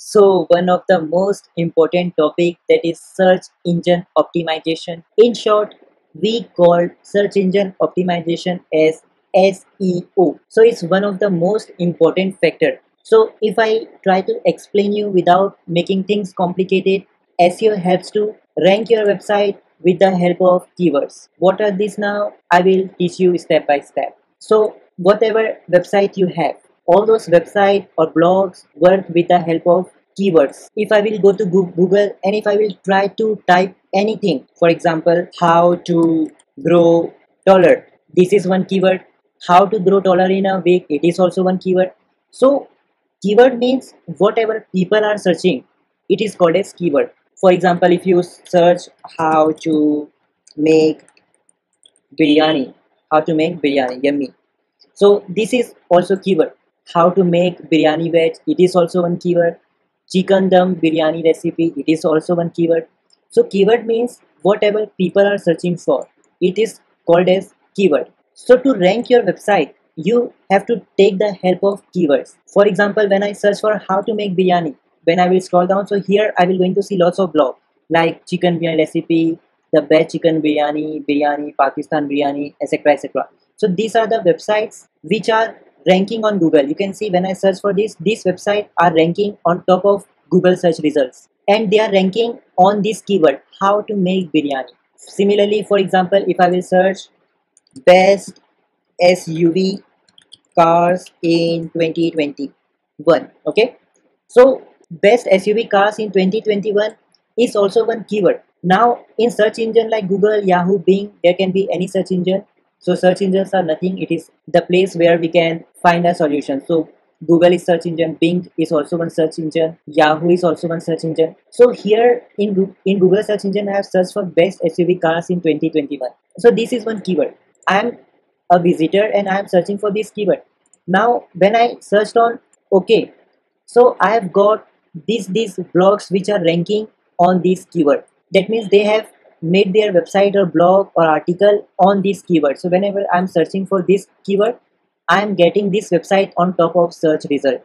So one of the most important topic that is search engine optimization. In short, we call search engine optimization as SEO. So it's one of the most important factor. So if I try to explain you without making things complicated, SEO helps to rank your website with the help of keywords. What are these now? I will teach you step by step. So whatever website you have, all those websites or blogs work with the help of keywords. If I will go to Google and if I will try to type anything, for example, how to grow taller, this is one keyword. How to grow taller in a week, it is also one keyword. So keyword means whatever people are searching, it is called as keyword. For example, if you search how to make biryani, how to make biryani yummy, so this is also keyword. How to make biryani veg, it is also one keyword. Chicken dum biryani recipe, it is also one keyword. So keyword means whatever people are searching for, it is called as keyword. So to rank your website, you have to take the help of keywords. For example, when I search for how to make biryani, when I will scroll down, so here I will going to see lots of blog like chicken biryani recipe, the best chicken biryani, biryani Pakistan biryani, etc, etc. So these are the websites which are ranking on Google. You can see when I search for this, these websites are ranking on top of Google search results, and they are ranking on this keyword, how to make biryani. Similarly, for example, if I will search best SUV cars in 2021, okay, so best SUV cars in 2021 is also one keyword. Now in search engine like Google, Yahoo, Bing, there can be any search engine. So search engines are nothing, it is the place where we can find a solution. So Google is search engine, Bing is also one search engine, Yahoo is also one search engine. So here in Google search engine, I have searched for best SUV cars in 2021. So this is one keyword. I am a visitor and I am searching for this keyword. Now when I searched on, okay, so I have got these blogs which are ranking on this keyword. That means they have made their website or blog or article on this keyword. So whenever I'm searching for this keyword, I'm getting this website on top of search result.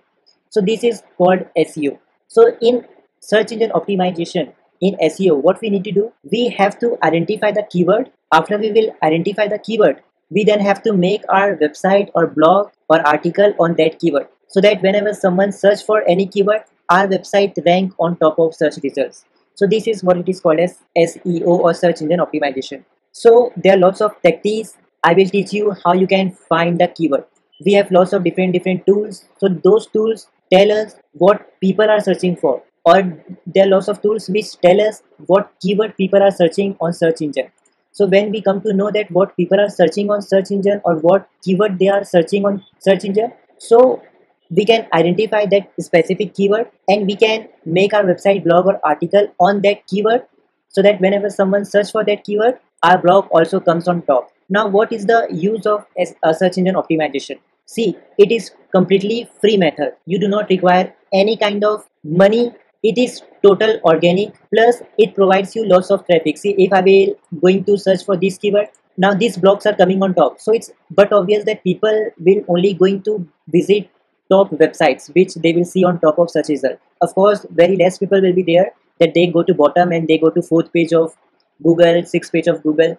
So this is called SEO. So in search engine optimization, in SEO, what we need to do, we have to identify the keyword. After we will identify the keyword, we then have to make our website or blog or article on that keyword, so that whenever someone search for any keyword, our website rank on top of search results. So this is what it is called as SEO or search engine optimization. So there are lots of tactics. I will teach you how you can find the keyword. We have lots of different tools. So those tools tell us what people are searching for, or there are lots of tools which tell us what keyword people are searching on search engine. So when we come to know that what people are searching on search engine or what keyword they are searching on search engine, so we can identify that specific keyword and we can make our website, blog or article on that keyword, so that whenever someone search for that keyword, our blog also comes on top. Now what is the use of a search engine optimization? See, it is completely free method. You do not require any kind of money. It is total organic, plus it provides you lots of traffic. See, if I will going to search for this keyword, now these blogs are coming on top, so it's but obvious that people will only going to visit top websites which they will see on top of search result. Of course, very less people will be there that they go to bottom and they go to fourth page of Google, sixth page of Google.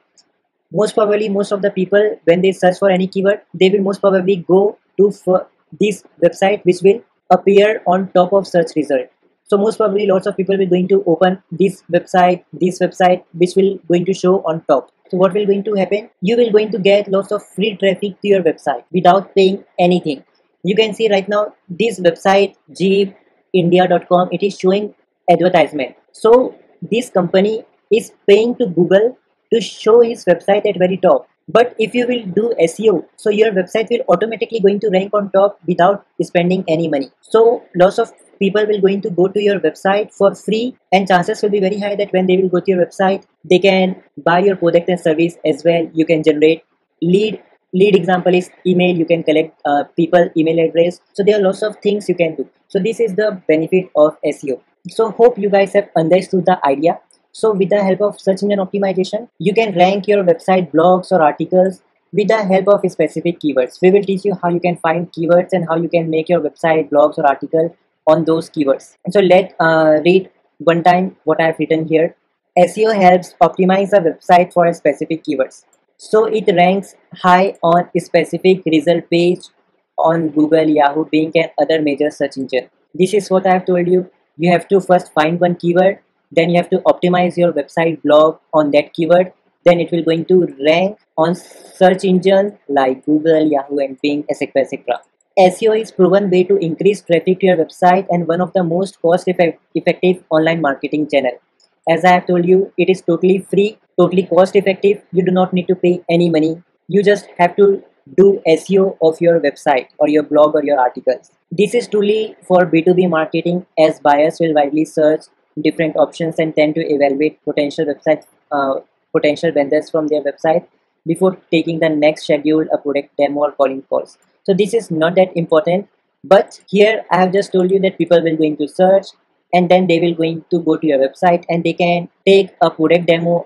Most probably most of the people, when they search for any keyword, they will most probably go to for this website which will appear on top of search result. So most probably lots of people will going to open this website which will going to show on top. So what will going to happen, you will going to get lots of free traffic to your website without paying anything. You can see right now this website jeepindia.com, it is showing advertisement. So this company is paying to Google to show his website at very top. But if you will do SEO, so your website will automatically going to rank on top without spending any money. So lots of people will going to go to your website for free, and chances will be very high that when they will go to your website, they can buy your product and service as well. You can generate lead example is email. You can collect people email address. So there are lots of things you can do. So this is the benefit of SEO. So hope you guys have understood the idea. So with the help of search engine optimization, you can rank your website, blogs or articles with the help of specific keywords. We will teach you how you can find keywords and how you can make your website, blogs or article on those keywords. And so let read one time what I have written here. SEO helps optimize a website for a specific keywords. So it ranks high on a specific result page on Google, Yahoo, Bing, and other major search engine. This is what I have told you. You have to first find one keyword, then you have to optimize your website blog on that keyword. Then it will going to rank on search engines like Google, Yahoo, and Bing, etc. etc. SEO is proven way to increase traffic to your website and one of the most effective online marketing channel. As I have told you, it is totally free, totally cost effective. You do not need to pay any money. You just have to do SEO of your website or your blog or your articles. This is truly for B2B marketing as buyers will widely search different options and tend to evaluate potential vendors from their website before taking the next schedule a product demo or calling calls. So this is not that important, but here I have just told you that people will going to search and then they will going to go to your website and they can take a product demo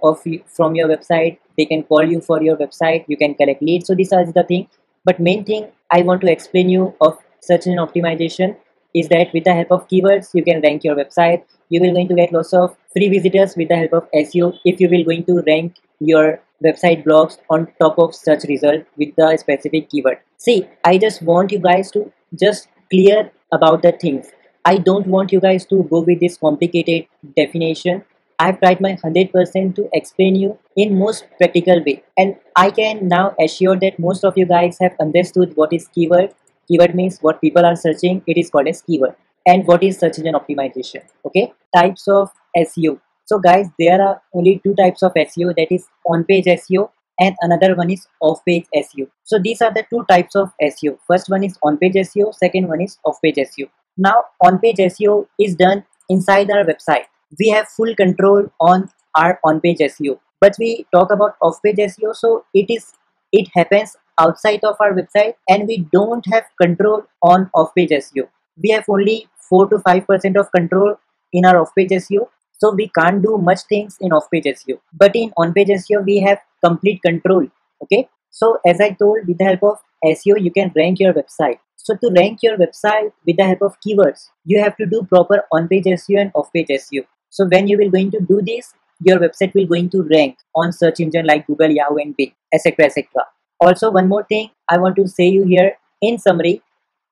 from your website. They can call you for your website, you can collect leads. So these are the thing, but main thing I want to explain you of search engine optimization is that with the help of keywords you can rank your website. You will going to get lots of free visitors with the help of SEO if you will going to rank your website blogs on top of search result with the specific keyword. See, I just want you guys to just clear about the things. I don't want you guys to go with this complicated definition. I've tried my 100% to explain you in most practical way, and I can now assure that most of you guys have understood what is keyword. Keyword means what people are searching. It is called as keyword. And what is search engine optimization? Okay, types of SEO. So guys, there are only two types of SEO, that is on-page SEO and another one is off-page SEO. So these are the two types of SEO. First one is on-page SEO, second one is off-page SEO. Now on-page SEO is done inside our website. We have full control on our on-page SEO. But we talk about off-page SEO, so it happens outside of our website and we don't have control on off-page SEO. We have only 4 to 5% of control in our off-page SEO. So we can't do much things in off-page SEO. But in on-page SEO, we have complete control. Okay. So as I told, with the help of SEO, you can rank your website. So to rank your website with the help of keywords, you have to do proper on-page SEO and off-page SEO. So when you will going to do this, your website will going to rank on search engine like Google, Yahoo, and Bing, etc. etc. Also, one more thing I want to say you here in summary,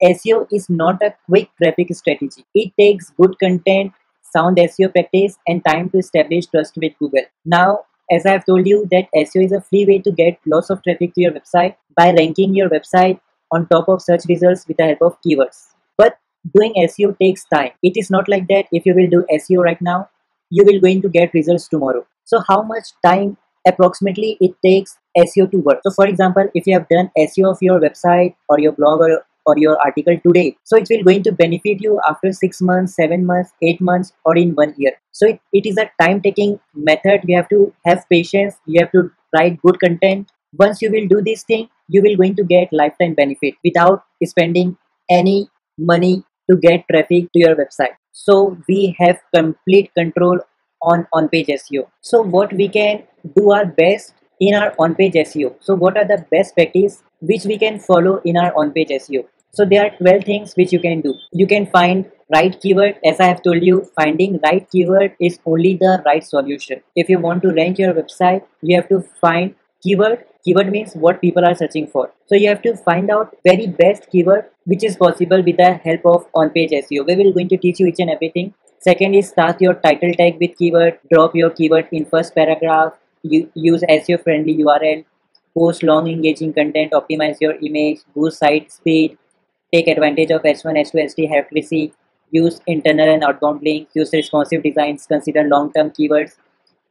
SEO is not a quick traffic strategy. It takes good content, sound SEO practice, and time to establish trust with Google. Now, as I have told you that SEO is a free way to get lots of traffic to your website by ranking your website on top of search results with the help of keywords. But doing SEO takes time. It is not like that if you will do SEO right now, you will going to get results tomorrow. So how much time approximately it takes SEO to work? So for example, if you have done SEO of your website or your blog or your article today, so it will going to benefit you after 6 months, 7 months, 8 months, or in 1 year. So it is a time taking method. You have to have patience, you have to write good content. Once you will do this thing, you will going to get lifetime benefit without spending any money to get traffic to your website. So we have complete control on page SEO. So what we can do our best in our on page SEO. So what are the best practice which we can follow in our on page SEO? So there are 12 things which you can do. You can find right keyword. As I have told you, finding right keyword is only the right solution. If you want to rank your website, you have to find keyword. Keyword means what people are searching for. So you have to find out very best keyword which is possible with the help of on-page SEO. We will going to teach you each and everything. Second is start your title tag with keyword. Drop your keyword in first paragraph. You use SEO friendly URL. Post long engaging content. Optimize your image. Boost site speed. Take advantage of H1, H2, H3 accuracy. Use internal and outbound links. Use responsive designs. Consider long-term keywords.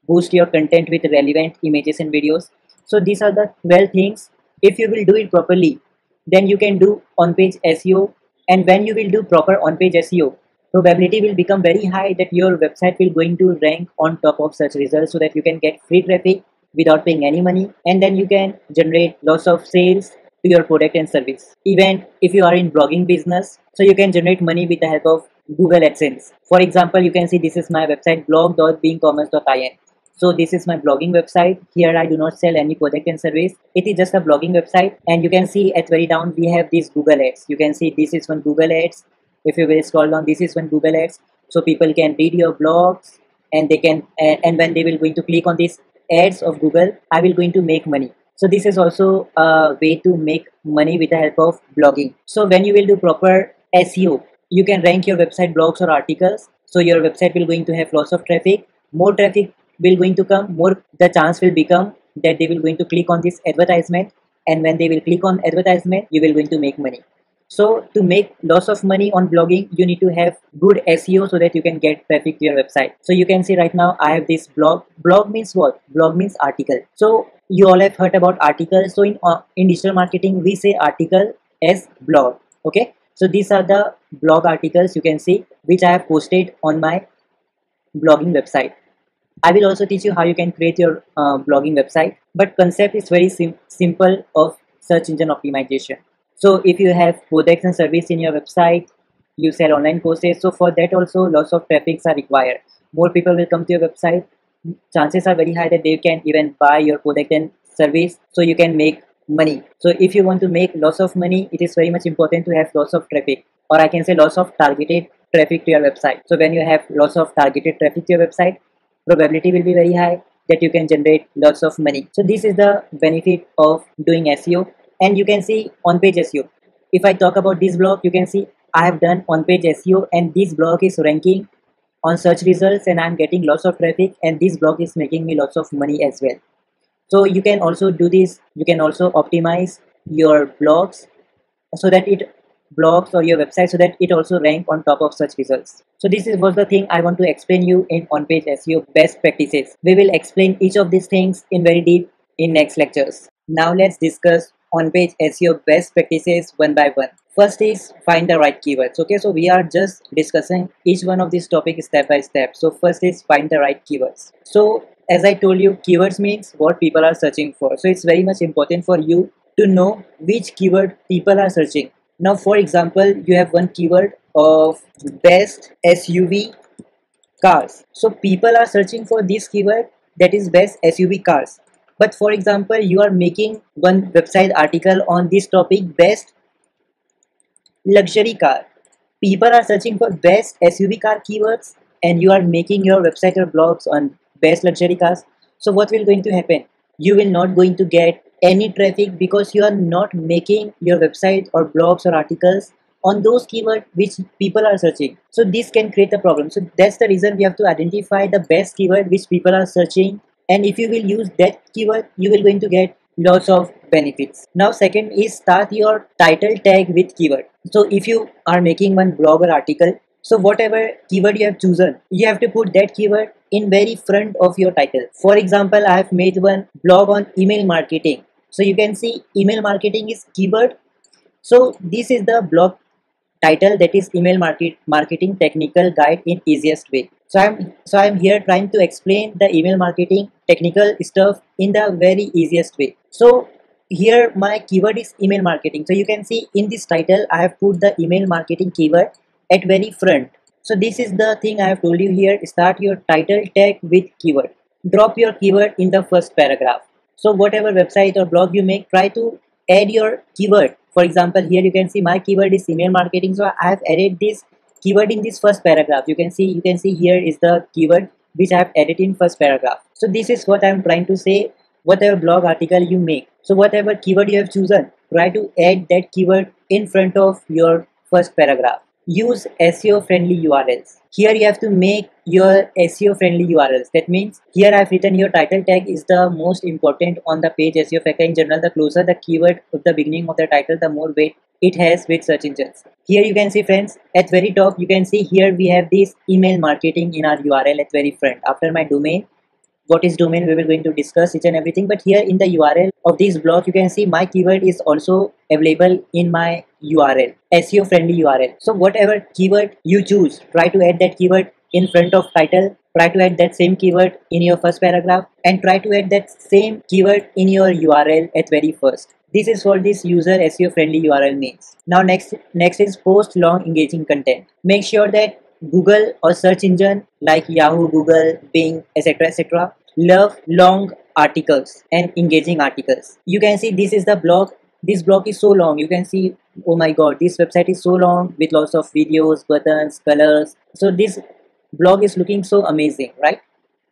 Boost your content with relevant images and videos. So these are the 12 things. If you will do it properly, then you can do on-page SEO. And when you will do proper on-page SEO, probability will become very high that your website will going to rank on top of search results so that you can get free traffic without paying any money. And then you can generate lots of sales to your product and service. Even if you are in blogging business, so you can generate money with the help of Google AdSense. For example, you can see this is my website blog.beingcommerce.in. So this is my blogging website. Here I do not sell any product and service. It is just a blogging website. And you can see at very down we have these Google ads. You can see this is one Google ads. If you will scroll down, this is one Google Ads. So people can read your blogs, and they can and when they will going to click on these ads of Google, I will going to make money. So this is also a way to make money with the help of blogging. So when you will do proper SEO, you can rank your website blogs or articles. So your website will going to have lots of traffic. More traffic will going to come, more the chance will become that they will going to click on this advertisement, and when they will click on advertisement, you will going to make money. So to make lots of money on blogging, you need to have good SEO so that you can get traffic to your website. So you can see right now I have this blog. Blog means what? Blog means article. So you all have heard about articles. So in digital marketing, we say article as blog. Okay. So these are the blog articles you can see which I have posted on my blogging website. I will also teach you how you can create your blogging website, but concept is very simple of search engine optimization. So if you have products and service in your website, you sell online courses, so for that also lots of traffics are required. More people will come to your website. Chances are very high that they can even buy your product and service, so you can make money. So if you want to make lots of money, it is very much important to have lots of traffic, or I can say lots of targeted traffic to your website. So when you have lots of targeted traffic to your website, probability will be very high that you can generate lots of money. So this is the benefit of doing SEO. And you can see on-page SEO. If I talk about this blog, you can see I have done on-page SEO, and this blog is ranking on search results, and I'm getting lots of traffic, and this blog is making me lots of money as well. So you can also do this. You can also optimize your blogs so that it blogs or your website so that it also rank on top of search results. So this was the thing I want to explain you in on-page SEO best practices. We will explain each of these things in very deep in next lectures. Now let's discuss on-page SEO best practices one by one. First is find the right keywords. Okay, so we are just discussing each one of these topics step by step. So first is find the right keywords. So as I told you, keywords means what people are searching for. So it's very much important for you to know which keyword people are searching. Now for example, you have one keyword of best SUV cars. So people are searching for this keyword, that is best SUV cars. But for example, you are making one website article on this topic, best luxury car. People are searching for best SUV car keywords, and you are making your website or blogs on best luxury cars. So what will going to happen? You will not going to get any traffic because you are not making your website or blogs or articles on those keywords which people are searching. So this can create a problem. So that's the reason we have to identify the best keyword which people are searching, and if you will use that keyword, you will going to get lots of benefits. Now second is start your title tag with keyword. So if you are making one blog or article, so whatever keyword you have chosen, you have to put that keyword in very front of your title. For example, I have made one blog on email marketing. So you can see email marketing is keyword. So this is the blog title, that is email marketing technical guide in easiest way. So I'm here trying to explain the email marketing technical stuff in the very easiest way. So here my keyword is email marketing. So you can see in this title I have put the email marketing keyword at very front. So this is the thing I have told you here. Start your title tag with keyword. Drop your keyword in the first paragraph. So whatever website or blog you make, try to add your keyword. For example, here you can see my keyword is email marketing. So I have added this keyword in this first paragraph. You can see here is the keyword which I have added in first paragraph. So this is what I am trying to say. Whatever blog article you make, so whatever keyword you have chosen, try to add that keyword in front of your first paragraph. Use SEO friendly URLs. Here you have to make your SEO friendly URLs. That means here I have written your title tag is the most important on the page SEO factor. In general, the closer the keyword of the beginning of the title, the more weight it has with search engines. Here you can see, friends, at very top you can see here we have this email marketing in our URL at very front. After my domain, what is domain, we will going to discuss each and everything, but here in the URL of this blog you can see my keyword is also available in my URL, SEO friendly URL. So whatever keyword you choose, try to add that keyword in front of title, try to add that same keyword in your first paragraph, and try to add that same keyword in your URL at very first. This is what this user SEO friendly URL means. Now next is post long engaging content. Make sure that Google or search engine like Yahoo, Google, Bing, etc. love long articles and engaging articles. You can see this is the blog. This blog is so long. You can see oh my god, this website is so long with lots of videos, buttons, colors. So this blog is looking so amazing, right?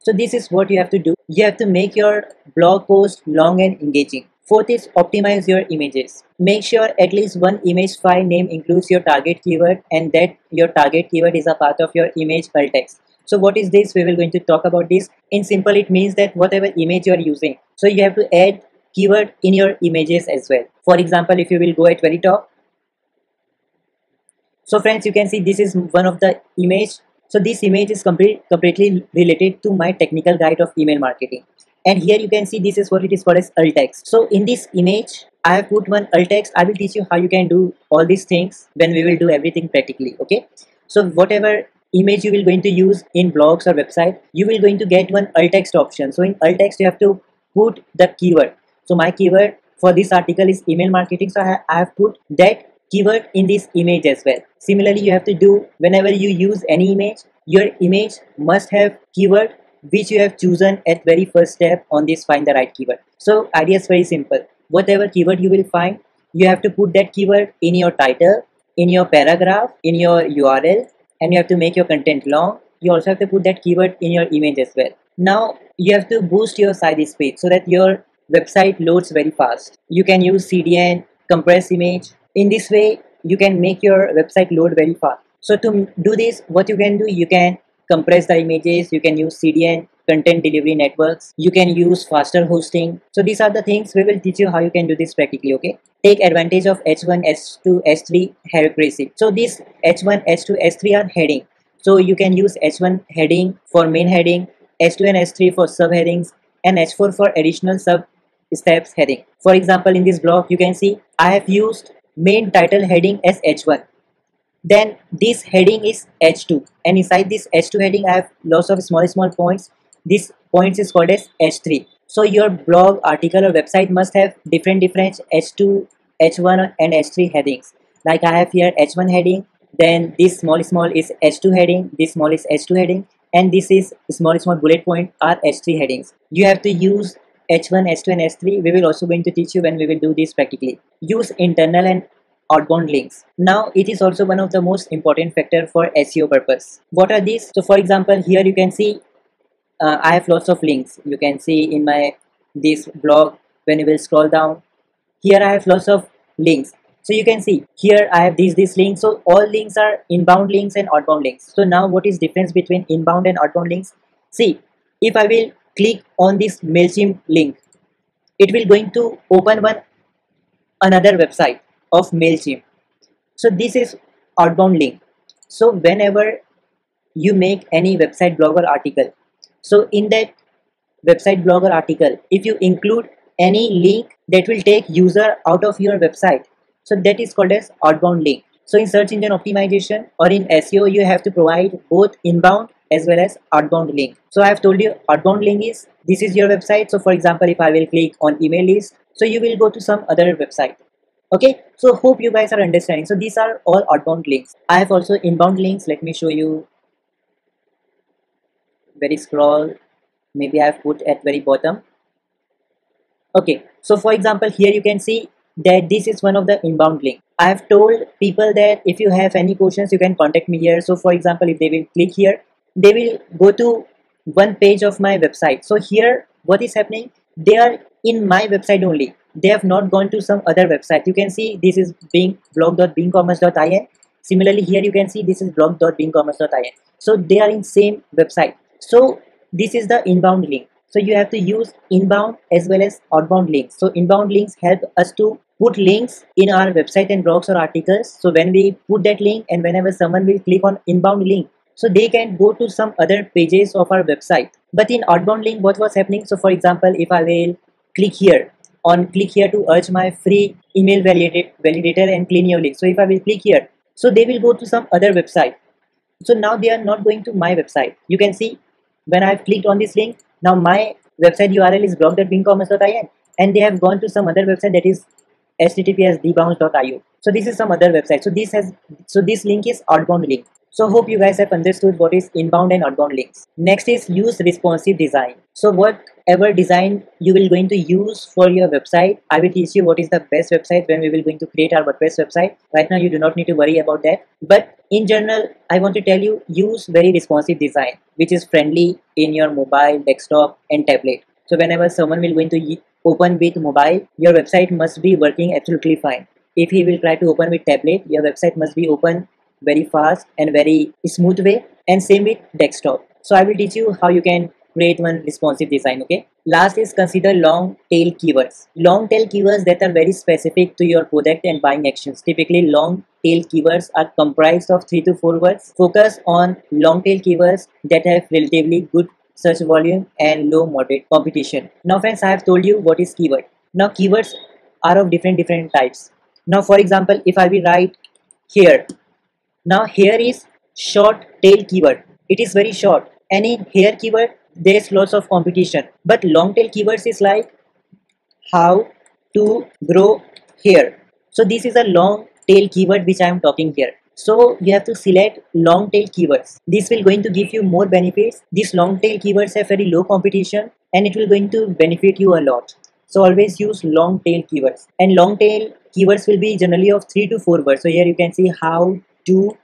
So this is what you have to do. You have to make your blog post long and engaging. Fourth is optimize your images. Make sure at least one image file name includes your target keyword and that your target keyword is a part of your image alt text. So what is this? We will going to talk about this. In simple, it means that whatever image you are using, so you have to add keyword in your images as well. For example, if you will go at very top, so friends, you can see this is one of the image. So this image is completely related to my technical guide of email marketing. And here you can see this is what it is called as alt text. So in this image, I have put one alt text. I will teach you how you can do all these things when we will do everything practically. Okay. So whatever image you will going to use in blogs or website, you will going to get one alt text option. So in alt text, you have to put the keyword. So my keyword for this article is email marketing. So I have put that keyword in this image as well. Similarly, you have to do whenever you use any image, your image must have keyword which you have chosen at very first step on this find the right keyword. So idea is very simple. Whatever keyword you will find, you have to put that keyword in your title, in your paragraph, in your URL, and you have to make your content long. You also have to put that keyword in your image as well. Now you have to boost your site speed so that your website loads very fast. You can use CDN, compress image. In this way, you can make your website load very fast. So to do this, what you can do, you can compress the images, you can use CDN, content delivery networks, you can use faster hosting. So these are the things we will teach you how you can do this practically, okay? Take advantage of H1, H2, H3 hierarchy. So these H1, H2, H3 are heading. So you can use H1 heading for main heading, H2 and H3 for subheadings, and H4 for additional sub steps heading. For example, in this block, you can see I have used main title heading as H1. Then this heading is H2, and inside this H2 heading I have lots of small points. This points is called as H3. So your blog, article or website must have different H2, H1 and H3 headings. Like I have here H1 heading, then this small is H2 heading, this small is H2 heading, and this is small bullet point are H3 headings. You have to use H1, H2 and H3. We will also going to teach you when we will do this practically. Use internal and outbound links. Now it is also one of the most important factor for SEO purpose. What are these? So for example, here you can see I have lots of links. You can see in my this blog, when you will scroll down, here I have lots of links. So you can see here I have these links. So all links are inbound links and outbound links. So now what is difference between inbound and outbound links? See, if I will click on this MailChimp link, it will going to open another website of MailChimp. So this is outbound link. So whenever you make any website blog or article, so in that website blog or article, if you include any link that will take user out of your website, so that is called as outbound link. So in search engine optimization or in SEO, you have to provide both inbound as well as outbound link. So I have told you outbound link is this is your website. So for example, if I will click on email list, so you will go to some other website. Okay, so hope you guys are understanding. So these are all outbound links. I have also inbound links. Let me show you. Very scroll, maybe I have put at very bottom. Okay, so for example, here you can see that this is one of the inbound link. I have told people that if you have any questions, you can contact me here. So for example, if they will click here, they will go to one page of my website. So here what is happening, they are in my website only. They have not gone to some other website. You can see this is blog.beingcommerce.in. Similarly, here you can see this is blog.beingcommerce.in. So they are in same website. So this is the inbound link. So you have to use inbound as well as outbound links. So inbound links help us to put links in our website and blogs or articles. So when we put that link and whenever someone will click on inbound link, so they can go to some other pages of our website. But in outbound link, what was happening? So for example, if I will click here to urge my free email validator and clean your link. So if I will click here, so they will go to some other website. So now they are not going to my website. You can see when I have clicked on this link, now my website URL is blog.beingcommerce.in and they have gone to some other website that is https://dbounce.io. So this is some other website. So this link is outbound link. So hope you guys have understood what is inbound and outbound links. Next is use responsive design. So what whatever design you will going to use for your website, I will teach you what is the best website when we will going to create our WordPress website. Right now you do not need to worry about that, but in general I want to tell you, use very responsive design which is friendly in your mobile, desktop and tablet. So whenever someone will going to open with mobile, your website must be working absolutely fine. If he will try to open with tablet, your website must be open very fast and very smooth way, and same with desktop. So I will teach you how you can create one responsive design. Okay, last is consider long tail keywords. Long tail keywords that are very specific to your product and buying actions. Typically long tail keywords are comprised of 3 to 4 words. Focus on long tail keywords that have relatively good search volume and low moderate competition. Now friends, I have told you what is keyword. Now keywords are of different types. Now for example, if I will write here, now here is short tail keyword. It is very short, and in here keyword there is lots of competition. But long tail keywords is like how to grow hair. So this is a long tail keyword which I am talking here. So you have to select long tail keywords. This will going to give you more benefits. These long tail keywords have very low competition and it will going to benefit you a lot. So always use long tail keywords, and long tail keywords will be generally of 3 to 4 words. So here you can see how to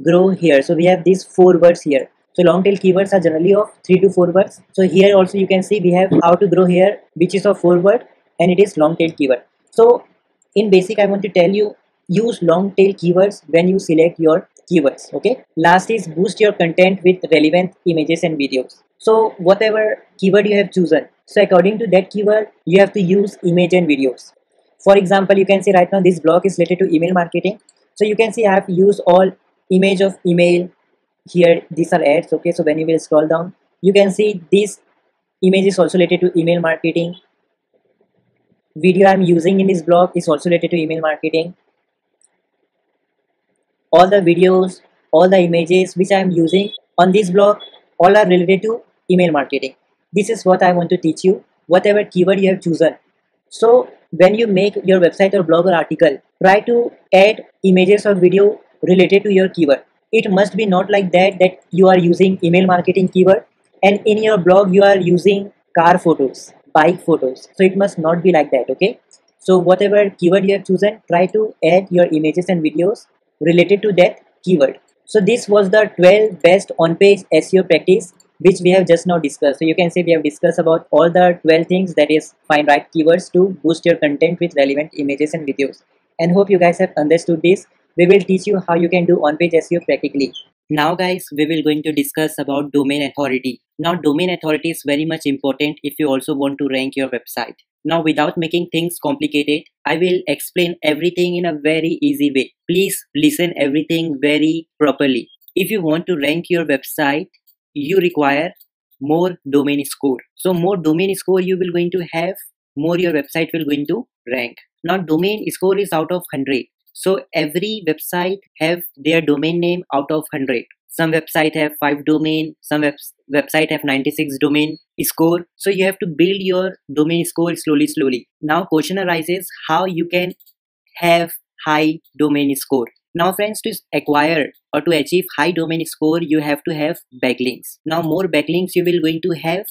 grow hair. So we have these 4 words here. So long tail keywords are generally of 3 to 4 words. So here also you can see we have how to grow hair, which is of 4 words, and it is long tail keyword. So in basic I want to tell you, use long tail keywords when you select your keywords. Okay, last is boost your content with relevant images and videos. So whatever keyword you have chosen, so according to that keyword you have to use image and videos. For example, you can see right now this blog is related to email marketing. So you can see I have used all image of email here. These are ads. Okay, so when you will scroll down, you can see this image is also related to email marketing. Video I'm using in this blog is also related to email marketing. All the videos, all the images which I am using on this blog, all are related to email marketing. This is what I want to teach you, whatever keyword you have chosen. So when you make your website or blog or article, try to add images or video related to your keyword. It must be not like that you are using email marketing keyword and in your blog you are using car photos, bike photos. So it must not be like that. Okay, so whatever keyword you have chosen, try to add your images and videos related to that keyword. So this was the 12 best on-page SEO practice which we have just now discussed. So you can say we have discussed about all the 12 things, that is find right keywords to boost your content with relevant images and videos. And hope you guys have understood this. We will teach you how you can do on-page SEO practically. Now guys, we will going to discuss about domain authority. Now domain authority is very much important if you also want to rank your website. Now without making things complicated, I will explain everything in a very easy way. Please listen everything very properly. If you want to rank your website, you require more domain score. So more domain score you will going to have, more your website will going to rank. Now domain score is out of 100. So every website have their domain name out of 100. Some website have 5 domain, some website have 96 domain score. So you have to build your domain score slowly. Now question arises, how you can have high domain score. Now friends, to acquire or to achieve high domain score, you have to have backlinks. Now more backlinks you will going to have,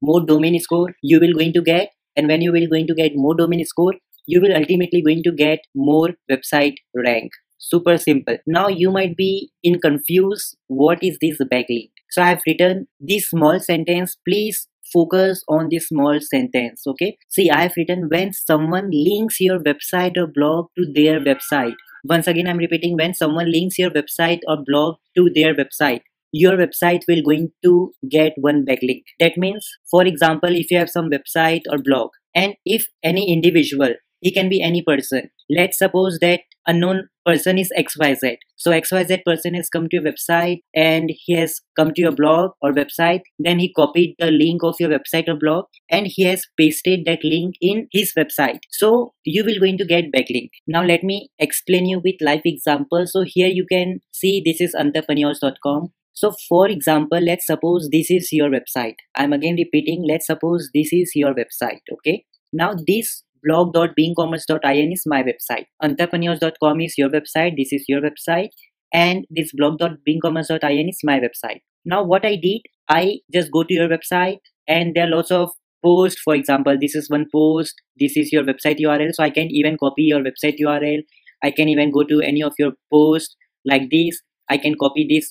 more domain score you will going to get, and when you will going to get more domain score, you will ultimately going to get more website rank. Super simple. Now you might be in confused, what is this backlink? So I have written this small sentence. Please focus on this small sentence. Okay, see, I have written when someone links your website or blog to their website. Once again I'm repeating, when someone links your website or blog to their website, your website will going to get one backlink. That means, for example, if you have some website or blog, and if any individual, he can be any person, let's suppose that unknown person is XYZ. So XYZ person has come to your website and he has come to your blog or website, then he copied the link of your website or blog and he has pasted that link in his website. So you will going to get backlink. Now let me explain you with live example. So here you can see this is entrepreneurs.com. So for example, let's suppose this is your website. I'm again repeating, let's suppose this is your website. Okay, now this blog.beingcommerce.in is my website. Entrepreneurs.com is your website. This is your website. And this blog.beingcommerce.in is my website. Now what I did, I just go to your website and there are lots of post. For example, this is one post, this is your website URL, so I can even copy your website URL. I can even go to any of your posts like this. I can copy this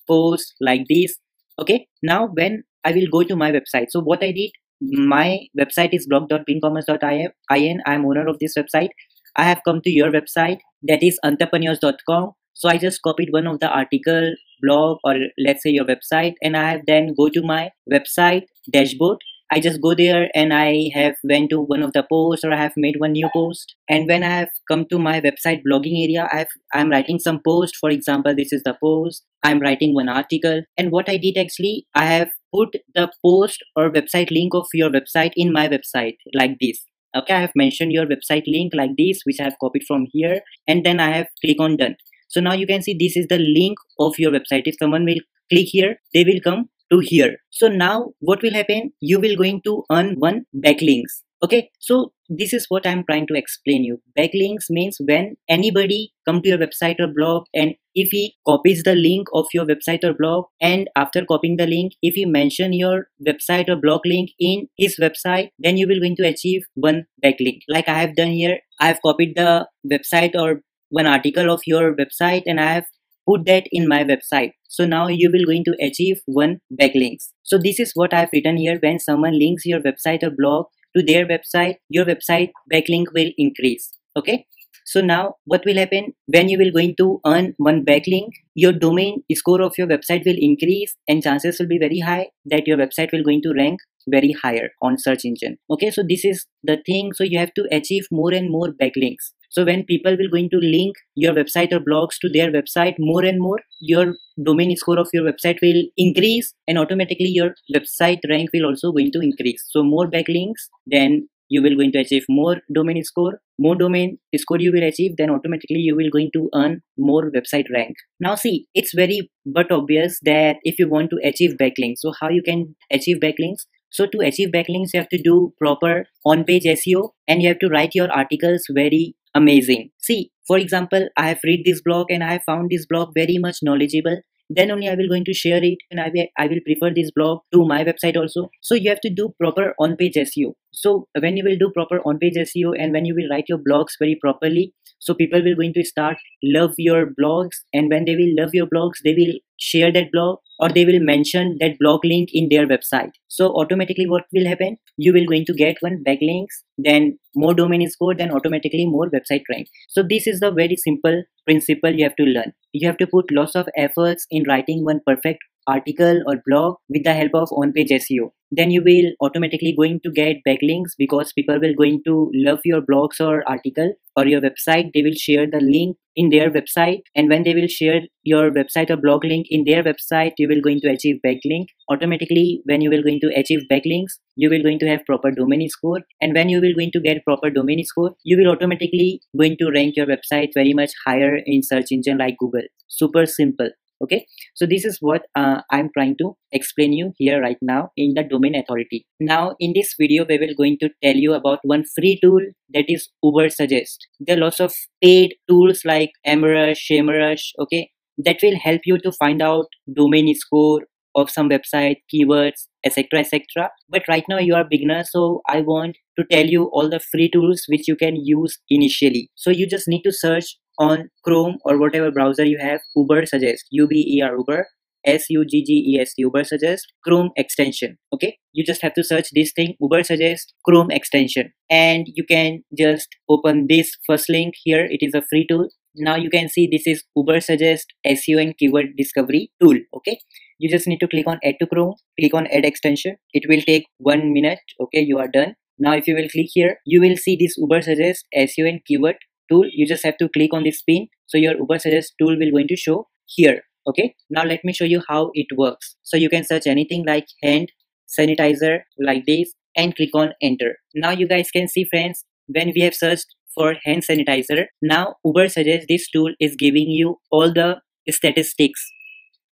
post like this. Okay, now when I will go to my website, so what I did, my website is blog.pincommerce.in. I am owner of this website. I have come to your website, that is entrepreneurs.com. So I just copied one of the article, blog, or let's say your website, and I have then go to my website dashboard. I just go there and I have went to one of the posts, or I have made one new post. And when I have come to my website blogging area, I'm writing some post. For example, this is the post. I'm writing one article, and what I did actually, I have put the post or website link of your website in my website like this. Okay, I have mentioned your website link like this, which I have copied from here, and then I have click on done. So now you can see this is the link of your website. If someone will click here, they will come to here. So now what will happen? You will going to earn one backlinks. Okay, so this is what I'm trying to explain you. Backlinks means when anybody come to your website or blog, and if he copies the link of your website or blog, and after copying the link, if he mention your website or blog link in his website, then you will going to achieve one backlink. Like I have done here, I have copied the website or one article of your website and I have put that in my website. So now you will going to achieve one backlinks. So this is what I have written here. When someone links your website or blog to their website, your website backlink will increase. Okay, so now what will happen? When you will going to earn one backlink, your domain score of your website will increase, and chances will be very high that your website will going to rank very higher on search engine. Okay, so this is the thing. So you have to achieve more and more backlinks. So when people will going to link your website or blogs to their website more and more, your domain score of your website will increase, and automatically your website rank will also going to increase. So more backlinks, then you will going to achieve more domain score. More domain score you will achieve, then automatically you will going to earn more website rank. Now see, it's very but obvious that if you want to achieve backlinks, so how you can achieve backlinks? So to achieve backlinks, you have to do proper on-page SEO, and you have to write your articles very amazing. See, for example, I have read this blog and I have found this blog very much knowledgeable. Then only I will going to share it, and I will prefer this blog to my website also. So you have to do proper on-page SEO. So when you will do proper on-page SEO, and when you will write your blogs very properly, so people will going to start love your blogs, and when they will love your blogs, they will share that blog, or they will mention that blog link in their website. So automatically what will happen? You will going to get one backlinks, then more domain score, then automatically more website rank. So this is the very simple principle you have to learn. You have to put lots of efforts in writing one perfect article or blog with the help of on-page SEO. Then you will automatically going to get backlinks, because people will going to love your blogs or article or your website. They will share the link in their website, and when they will share your website or blog link in their website, you will going to achieve backlink. Automatically when you will going to achieve backlinks, you will going to have proper domain score, and when you will going to get proper domain score, you will automatically going to rank your website very much higher in search engine like Google. Super simple. Okay, so this is what I'm trying to explain you here right now in the domain authority. Now in this video, we will going to tell you about one free tool, that is Ubersuggest. There are lots of paid tools like Amrush, Semrush, okay, that will help you to find out domain score of some website, keywords, etc, etc. But right now you are beginner, so I want to tell you all the free tools which you can use initially. So you just need to search on Chrome or whatever browser you have, Ubersuggest, UBER, Uber, SUGGEST, Ubersuggest, Chrome extension. Okay, you just have to search this thing, Ubersuggest Chrome extension, and you can just open this first link here. It is a free tool. Now you can see this is Ubersuggest SEO and keyword discovery tool. Okay, you just need to click on add to Chrome, click on add extension. It will take 1 minute. Okay, you are done. Now if you will click here, you will see this Ubersuggest SEO and keyword tool. You just have to click on this pin, so your Ubersuggest tool will going to show here. Okay, now let me show you how it works. So you can search anything like hand sanitizer like this and click on enter. Now you guys can see, friends, when we have searched for hand sanitizer, now Ubersuggest, this tool is giving you all the statistics.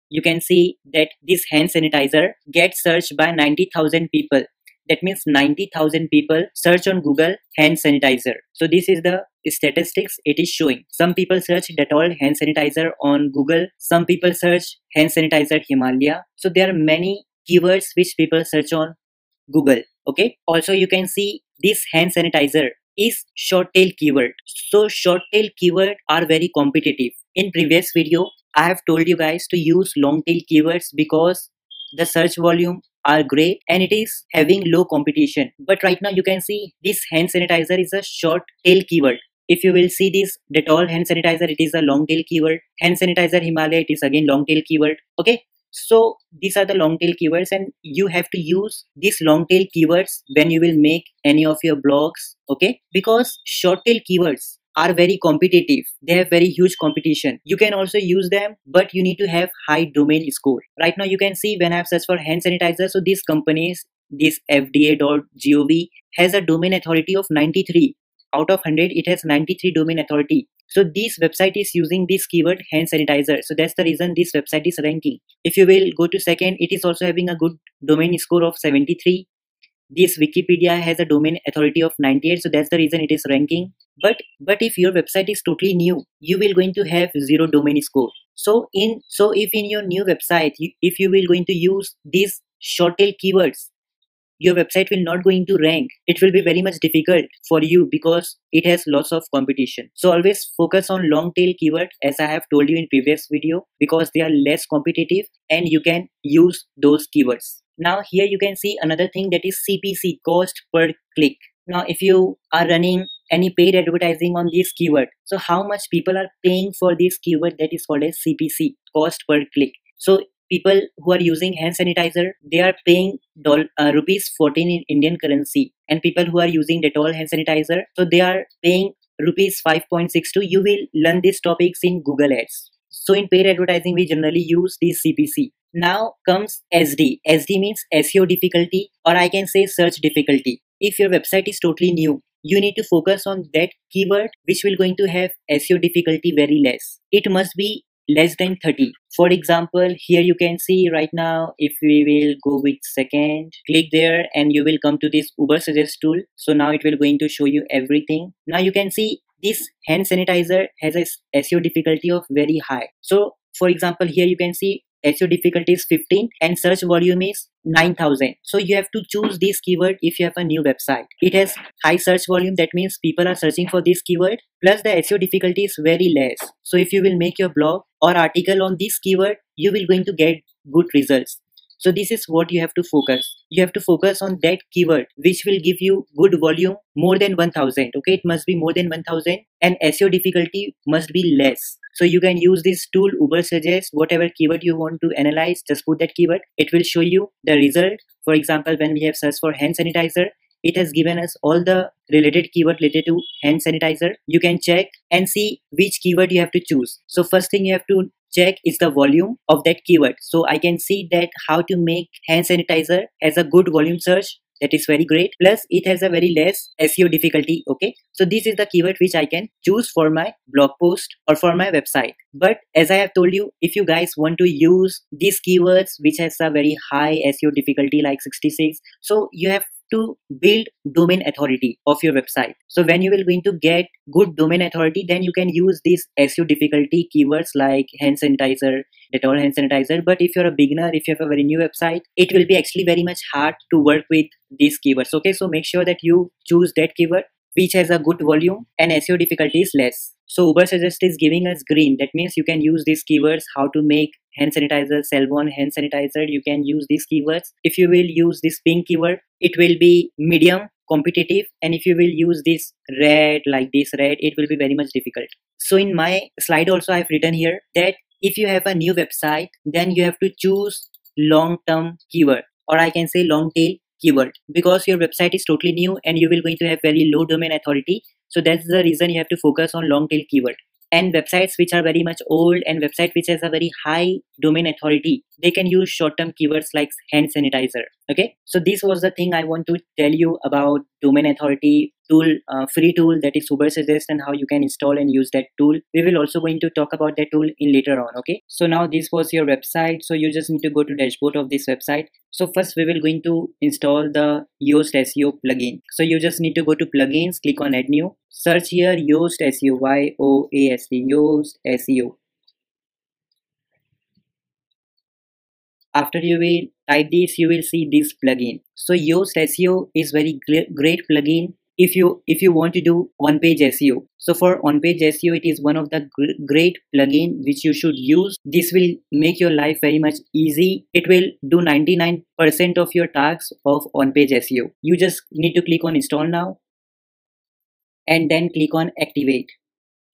You can see that this hand sanitizer gets searched by 90,000 people. That means 90,000 people search on Google hand sanitizer. So this is the statistics it is showing. Some people search Dettol hand sanitizer on Google. Some people search hand sanitizer Himalaya. So there are many keywords which people search on Google. Okay, also you can see this hand sanitizer is short tail keyword. So short tail keyword are very competitive. In previous video I have told you guys to use long tail keywords because the search volume are great and it is having low competition. But right now you can see this hand sanitizer is a short tail keyword. If you will see this Dettol hand sanitizer, it is a long tail keyword. Hand sanitizer Himalaya, it is again long tail keyword. Okay, so these are the long tail keywords and you have to use these long tail keywords when you will make any of your blogs. Okay, because short tail keywords are very competitive. They have very huge competition. You can also use them, but you need to have high domain score. Right now you can see when I have searched for hand sanitizer, so these companies, this fda.gov has a domain authority of 93. Out of 100 it has 93 domain authority. So this website is using this keyword hand sanitizer, so that's the reason this website is ranking. If you will go to second, it is also having a good domain score of 73. This Wikipedia has a domain authority of 98, so that's the reason it is ranking. But if your website is totally new, you will going to have zero domain score. So if in your new website, if you will going to use these short tail keywords, your website will not going to rank. It will be very much difficult for you because it has lots of competition. So always focus on long tail keyword, as I have told you in previous video, because they are less competitive and you can use those keywords. Now here you can see another thing, that is CPC, cost per click. Now if you are running any paid advertising on this keyword, so how much people are paying for this keyword, that is called as CPC, cost per click. So people who are using hand sanitizer, they are paying rupees 14 in Indian currency, and people who are using Dettol hand sanitizer, so they are paying rupees 5.62. You will learn these topics in Google Ads. So in paid advertising we generally use this CPC. Now comes SD. SD means SEO difficulty, or I can say search difficulty. If your website is totally new, you need to focus on that keyword which will going to have SEO difficulty very less. It must be less than 30. For example, here you can see right now, if we will go with second, click there and you will come to this Ubersuggest tool. So now it will going to show you everything. Now you can see this hand sanitizer has a SEO difficulty of very high. So for example, here you can see SEO difficulty is 15 and search volume is 9,000. So you have to choose this keyword if you have a new website. It has high search volume, that means people are searching for this keyword, plus the SEO difficulty is very less. So if you will make your blog or article on this keyword, you will going to get good results. So this is what you have to focus. You have to focus on that keyword which will give you good volume, more than 1000. Okay, it must be more than 1000 and SEO difficulty must be less. So you can use this tool Ubersuggest. Whatever keyword you want to analyze, just put that keyword. It will show you the result. For example, when we have searched for hand sanitizer, it has given us all the related keyword related to hand sanitizer. You can check and see which keyword you have to choose. So first thing you have to check is the volume of that keyword. So I can see that how to make hand sanitizer as a good volume search. That is very great. Plus it has a very less SEO difficulty. Okay, so this is the keyword which I can choose for my blog post or for my website. But as I have told you, if you guys want to use these keywords which has a very high SEO difficulty like 66, so you have to build domain authority of your website. So when you will going to get good domain authority, then you can use these SEO difficulty keywords like hand sanitizer, Dettol hand sanitizer. But if you're a beginner, if you have a very new website, it will be actually very much hard to work with these keywords. Okay, so make sure that you choose that keyword which has a good volume and SEO difficulty is less. So Ubersuggest is giving us green. That means you can use these keywords, how to make hand sanitizer, Selvon hand sanitizer. You can use these keywords. If you will use this pink keyword, it will be medium competitive, and if you will use this red, like this red, it will be very much difficult. So in my slide also I have written here that if you have a new website, then you have to choose long-term keyword, or I can say long tail keyword, because your website is totally new and you will going to have very low domain authority. So that's the reason you have to focus on long tail keyword. And websites which are very much old and website which has a very high domain authority, they can use short-term keywords like hand sanitizer. Okay, so this was the thing I want to tell you about domain authority tool, free tool, that is Ubersuggest, and how you can install and use that tool. We will also going to talk about that tool in later on. Okay, so now this was your website, so you just need to go to dashboard of this website. So first we will going to install the Yoast SEO plugin. So you just need to go to plugins, click on add new, search here Yoast SEO, YOAST, Yoast SEO. After you will type this, you will see this plugin. So Yoast SEO is very great plugin if you want to do on-page SEO. So for on-page SEO, it is one of the great plugin which you should use. This will make your life very much easy. It will do 99% of your tasks of on-page SEO. You just need to click on install now and then click on activate.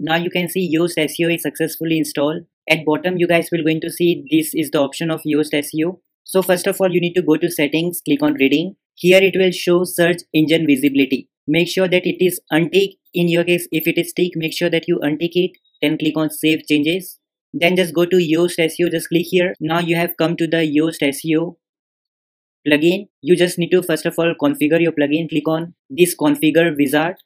Now you can see Yoast SEO is successfully installed. At bottom you guys will going to see this is the option of Yoast SEO. So first of all, you need to go to settings, click on reading. Here it will show search engine visibility. Make sure that it is untick. In your case, if it is tick, make sure that you untick it. Then click on save changes. Then just go to Yoast SEO, just click here. Now you have come to the Yoast SEO plugin. You just need to first of all configure your plugin. Click on this configure wizard.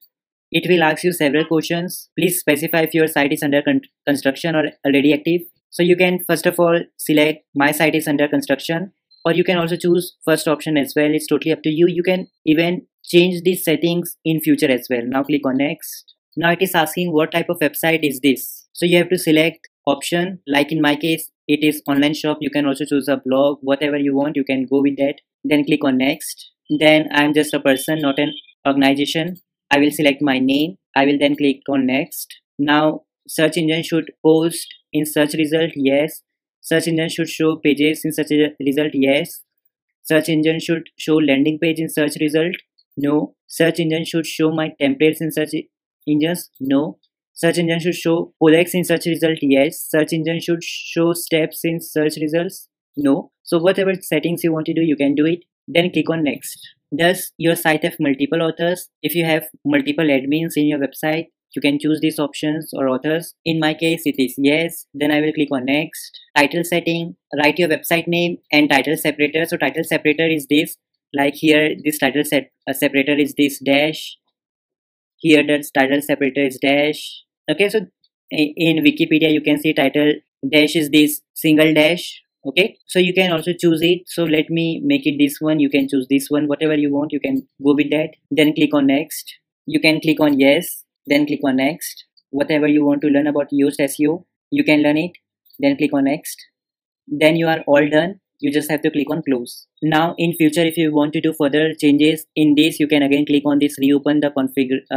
It will ask you several questions. Please specify if your site is under construction or already active. So you can first of all select my site is under construction, or you can also choose first option as well. It's totally up to you. You can even change these settings in future as well. Now click on next. Now it is asking what type of website is this. So you have to select option. Like in my case, it is online shop. You can also choose a blog, whatever you want. You can go with that. Then click on next. Then I'm just a person, not an organization. I will select my name. I will then click on next. Now search engine should post in search result, yes. Search engine should show pages in search result, yes. Search engine should show landing page in search result, no. Search engine should show my templates in search engines, no. Search engine should show products in search result, yes. Search engine should show steps in search results, no. So whatever settings you want to do, you can do it. Then click on next. Does your site have multiple authors? If you have multiple admins in your website, you can choose these options or authors. In my case, it is yes. Then I will click on next. Title setting, write your website name and title separator. So title separator is this, like here this title separator is this dash. Here the title separator is dash. Okay, so in Wikipedia you can see title dash is this single dash. Okay, so you can also choose it. So let me make it this one. You can choose this one, whatever you want, you can go with that. Then click on next. You can click on yes, then click on next. Whatever you want to learn about Yoast SEO, you can learn it. Then click on next. Then you are all done. You just have to click on close. Now in future, if you want to do further changes in this, you can again click on this reopen the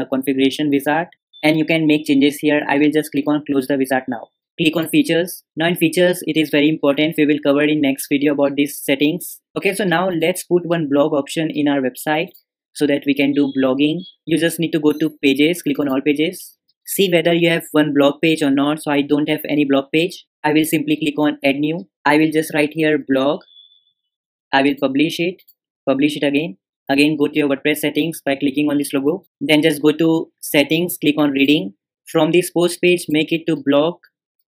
configuration wizard and you can make changes here. I will just click on close the wizard now. Click on features. Now in features, it is very important. We will cover in next video about these settings. Okay, so now let's put one blog option in our website so that we can do blogging. You just need to go to pages, click on all pages. See whether you have one blog page or not. So I don't have any blog page. I will simply click on add new. I will just write here blog. I will publish it again. Again, go to your WordPress settings by clicking on this logo. Then just go to settings, click on reading. From this post page, make it to blog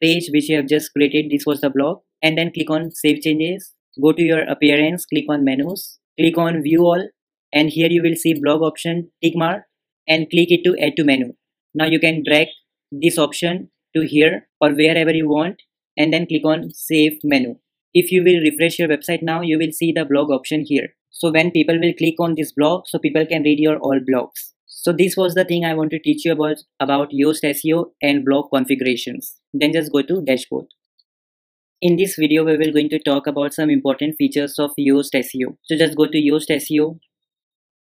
page which you have just created. This was the blog, and then click on save changes. Go to your appearance, click on menus, click on view all, and here you will see blog option tick mark and click it to add to menu. Now you can drag this option to here or wherever you want and then click on save menu. If you will refresh your website now, you will see the blog option here. So when people will click on this blog, so people can read your all blogs. So this was the thing I want to teach you about Yoast SEO and blog configurations. Then just go to dashboard. In this video, we will going to talk about some important features of Yoast SEO. So just go to Yoast SEO,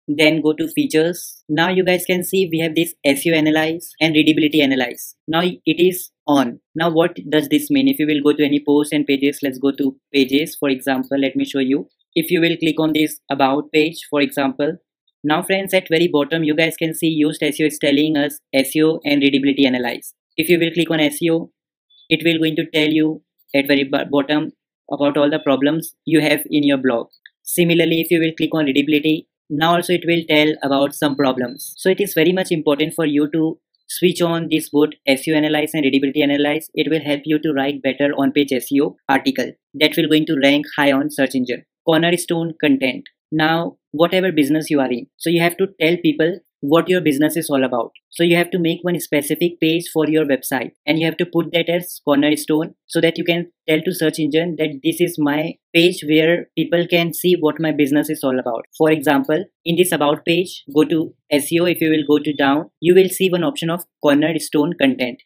then go to features. Now you guys can see we have this SEO analyze and readability analyze. Now it is on. Now what does this mean? If you will go to any posts and pages, let's go to pages. For example, let me show you. If you will click on this about page, for example. Now friends, at very bottom, you guys can see Yoast SEO is telling us SEO and readability analyze. If you will click on SEO, it will going to tell you at very bottom about all the problems you have in your blog. Similarly, if you will click on readability, now also it will tell about some problems. So it is very much important for you to switch on this both SEO analyze and readability analyze. It will help you to write better on-page SEO article that will going to rank high on search engine. Cornerstone content. Now, whatever business you are in, so you have to tell people what your business is all about. So you have to make one specific page for your website and you have to put that as cornerstone so that you can tell to search engine that this is my page where people can see what my business is all about. For example, in this about page, go to SEO. If you will go to down, you will see one option of cornerstone content.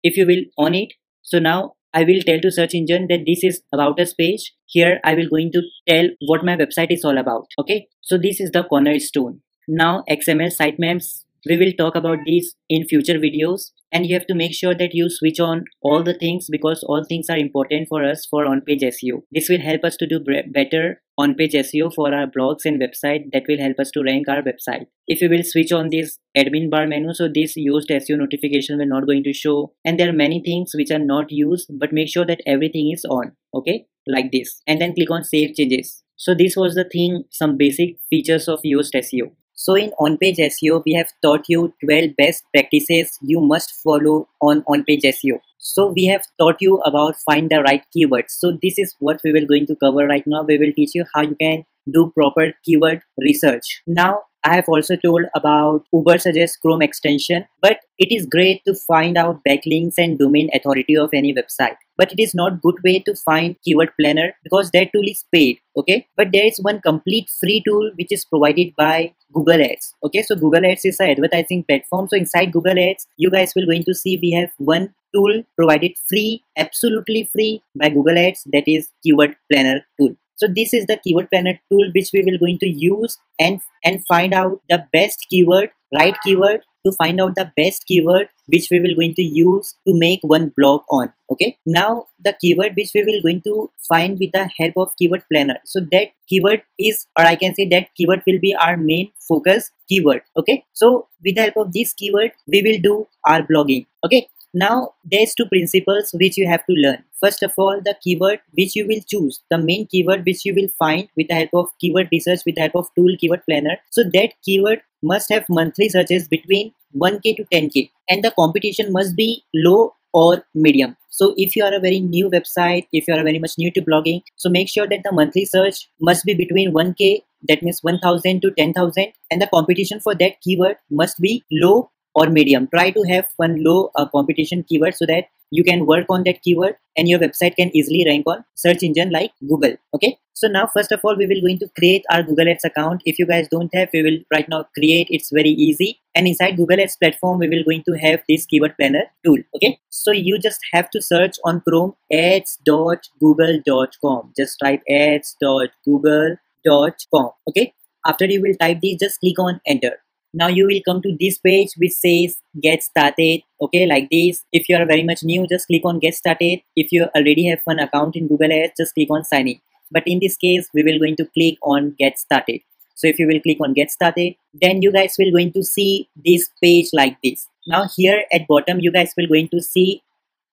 If you will on it, so now I will tell to search engine that this is about us page. Here I will going to tell what my website is all about. Okay, so this is the cornerstone. Now XML sitemaps, we will talk about these in future videos, and you have to make sure that you switch on all the things because all things are important for us for on-page SEO. This will help us to do better on-page SEO for our blogs and website. That will help us to rank our website. If you will switch on this admin bar menu, so this used SEO notification will not going to show, and there are many things which are not used, but make sure that everything is on. Okay, like this, and then click on save changes. So this was the thing, some basic features of used SEO. So in on-page SEO, we have taught you 12 best practices you must follow on on-page SEO. So we have taught you about find the right keywords. So this is what we will going to cover right now. We will teach you how you can do proper keyword research. Now, I have also told about Ubersuggest Chrome extension, but it is great to find out backlinks and domain authority of any website. But it is not good way to find keyword planner because that tool is paid. Okay, but there is one complete free tool which is provided by Google Ads. Okay, so Google Ads is an advertising platform. So inside Google Ads, you guys will going to see we have one tool provided free, absolutely free by Google Ads, that is Keyword Planner tool. So this is the Keyword Planner tool which we will going to use and find out the best keyword, right keyword, to find out the best keyword which we will going to use to make one blog on. Okay, now the keyword which we will going to find with the help of Keyword Planner. So that keyword is, or I can say that keyword will be our main focus keyword. Okay, so with the help of this keyword we will do our blogging. Okay, now there's two principles which you have to learn. First of all, the keyword which you will choose, the main keyword which you will find with the help of keyword research, with the help of tool Keyword Planner. So that keyword must have monthly searches between 1K to 10K, and the competition must be low or medium. So if you are a very new website, if you are very much new to blogging, so make sure that the monthly search must be between 1K, that means 1000 to 10,000, and the competition for that keyword must be low or medium. Try to have one low competition keyword so that you can work on that keyword and your website can easily rank on search engine like Google. Okay, so now first of all we will going to create our Google Ads account. If you guys don't have, we will right now create. It's very easy, and inside Google Ads platform we will going to have this Keyword Planner tool. Okay, so you just have to search on Chrome ads.google.com. just type ads.google.com. okay, after you will type this, just click on enter. Now you will come to this page which says get started. Okay, like this. If you are very much new, just click on get started. If you already have one account in Google Ads, just click on sign in. But in this case, we will going to click on get started. So if you will click on get started, then you guys will going to see this page like this. Now here at bottom, you guys will going to see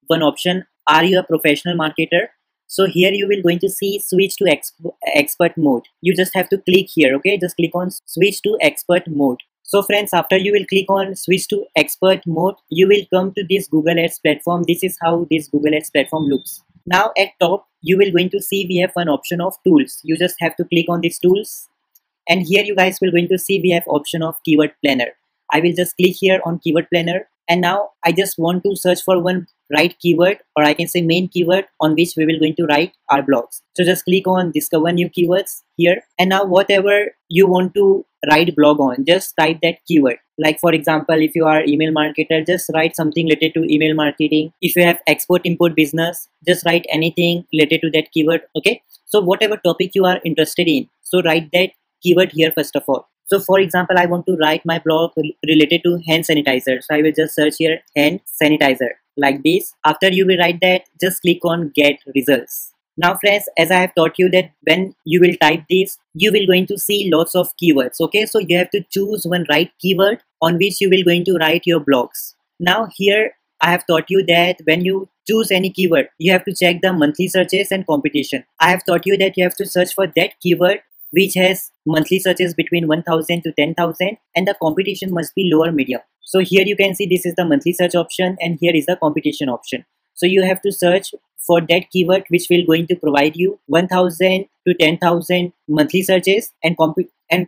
one option. Are you a professional marketer? So here you will going to see switch to expert mode. You just have to click here. Okay, just click on switch to expert mode. So friends, after you will click on switch to expert mode, you will come to this Google Ads platform. This is how this Google Ads platform looks. Now at top, you will going to see we have one option of tools. You just have to click on these tools. And here you guys will going to see we have option of Keyword Planner. I will just click here on Keyword Planner. And now I just want to search for one right keyword, or I can say main keyword on which we will going to write our blogs. So just click on discover new keywords here. And now whatever you want to write blog on, just type that keyword. Like for example, if you are email marketer, just write something related to email marketing. If you have export import business, just write anything related to that keyword. Okay, so whatever topic you are interested in, so write that keyword here first of all. So for example, I want to write my blog related to hand sanitizer. So I will just search here hand sanitizer like this. After you will write that, just click on get results. Now friends, as I have taught you that when you will type this, you will going to see lots of keywords. Okay, so you have to choose one right keyword on which you will going to write your blogs. Now here I have taught you that when you choose any keyword, you have to check the monthly searches and competition. I have taught you that you have to search for that keyword which has monthly searches between 1000 to 10,000, and the competition must be lower medium. So here you can see this is the monthly search option and here is the competition option. So you have to search for that keyword which will going to provide you 1000 to 10,000 monthly searches, and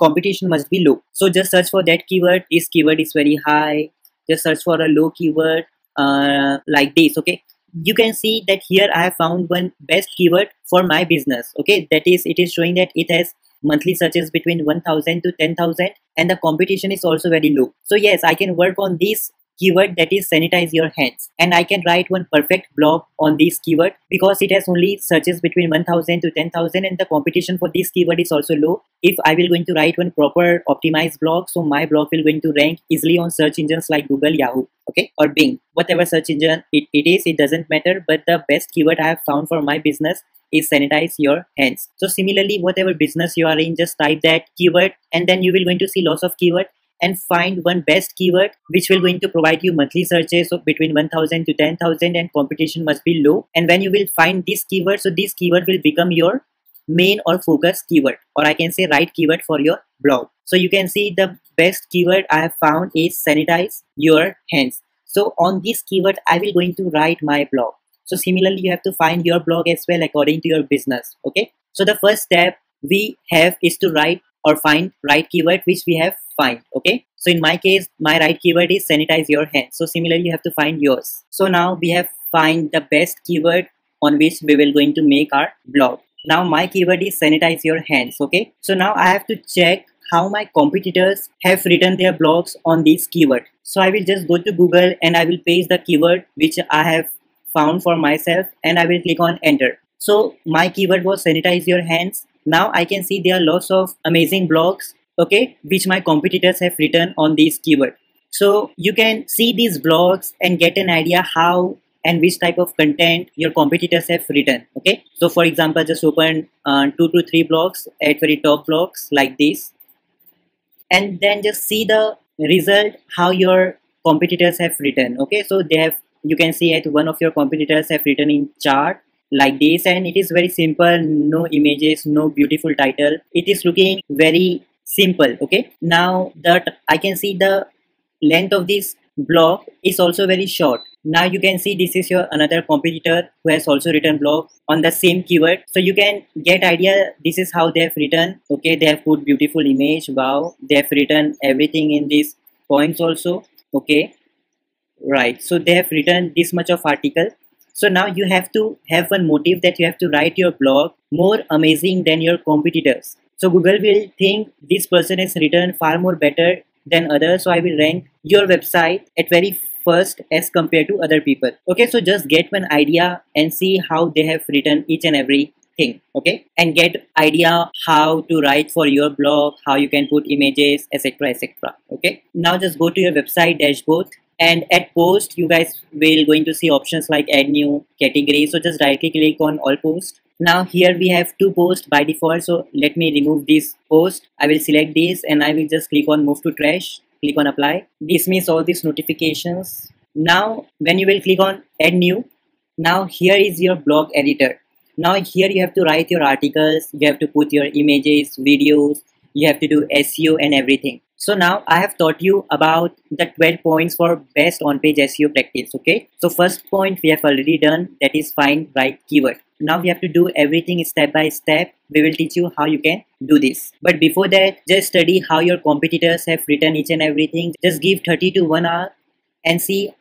competition must be low. So just search for that keyword. This keyword is very high. Just search for a low keyword like this. Okay, you can see that here I have found one best keyword for my business. Okay, that is, it is showing that it has monthly searches between 1000 to 10,000 and the competition is also very low. So yes, I can work on this keyword that is sanitize your hands, and I can write one perfect blog on this keyword because it has only searches between 1000 to 10,000 and the competition for this keyword is also low. If I will going to write one proper optimized blog, so my blog will going to rank easily on search engines like Google, Yahoo, okay, or Bing, whatever search engine it is, it doesn't matter. But the best keyword I have found for my business is sanitize your hands. So similarly, whatever business you are in, just type that keyword and then you will going to see lots of keyword and find one best keyword which will going to provide you monthly searches of between 1000 to 10,000 and competition must be low. And when you will find this keyword, so this keyword will become your main or focus keyword, or I can say right keyword for your blog. So you can see the best keyword I have found is sanitize your hands. So on this keyword I will going to write my blog. So similarly, you have to find your blog as well according to your business. Okay. So the first step we have is to write or find right keyword which we have find. Okay. So in my case, my right keyword is sanitize your hands. So similarly, you have to find yours. So now we have find the best keyword on which we will going to make our blog. Now my keyword is sanitize your hands. Okay. So now I have to check how my competitors have written their blogs on this keyword. So I will just go to Google and I will paste the keyword which I have found for myself and I will click on enter. So my keyword was sanitize your hands. Now I can see there are lots of amazing blogs, okay, which my competitors have written on this keyword. So you can see these blogs and get an idea how and which type of content your competitors have written. Okay, so for example, just open 2 to 3 blogs at very top blogs like this, and then just see the result how your competitors have written. Okay, so they have, you can see at one of your competitors have written in chart like this, and it is very simple, no images, no beautiful title, it is looking very simple. Okay, now that I can see the length of this blog is also very short. Now you can see this is your another competitor who has also written blog on the same keyword, so you can get idea this is how they have written. Okay, they have put beautiful image, wow, they have written everything in these points also. Okay, right, so they have written this much of article. So now you have to have one motive that you have to write your blog more amazing than your competitors. So Google will think this person has written far more better than others, so I will rank your website at very first as compared to other people. Okay, so just get one idea and see how they have written each and every thing. Okay, and get idea how to write for your blog, how you can put images, etc, etc. Okay, now just go to your website dashboard and at post you guys will going to see options like add new category. So just right click on all post. Now here we have 2 posts by default, so let me remove this post. I will select this and I will just click on move to trash, click on apply, dismiss all these notifications. Now when you will click on add new, now here is your blog editor. Now here you have to write your articles, you have to put your images, videos, you have to do SEO and everything. So now I have taught you about the 12 points for best on-page SEO practice. Okay, so first point we have already done, that is find right keyword. Now we have to do everything step by step. We will teach you how you can do this. But before that, just study how your competitors have written each and everything. Just give 30 to 1 hour and see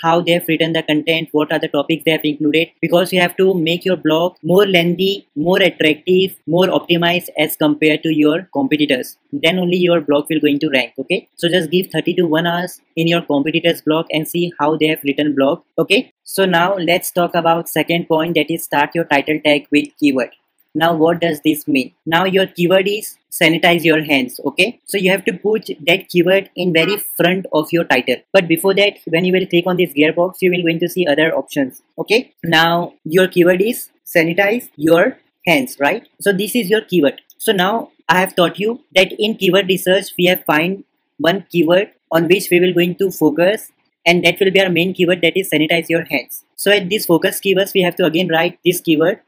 how they have written the content, what are the topics they have included, because you have to make your blog more lengthy, more attractive, more optimized as compared to your competitors. Then only your blog will going to rank. Okay, so just give 30 to 1 hours in your competitors blog and see how they have written blog. Okay, so now let's talk about second point, that is start your title tag with keyword. Now what does this mean? Now your keyword is sanitize your hands. Okay, so you have to put that keyword in very front of your title. But before that, when you will click on this gearbox, you will going to see other options. Okay, now your keyword is sanitize your hands, right? So this is your keyword. So now I have taught you that in keyword research we have find one keyword on which we will going to focus, and that will be our main keyword, that is sanitize your hands. So at this focus keywords we have to again write this keyword,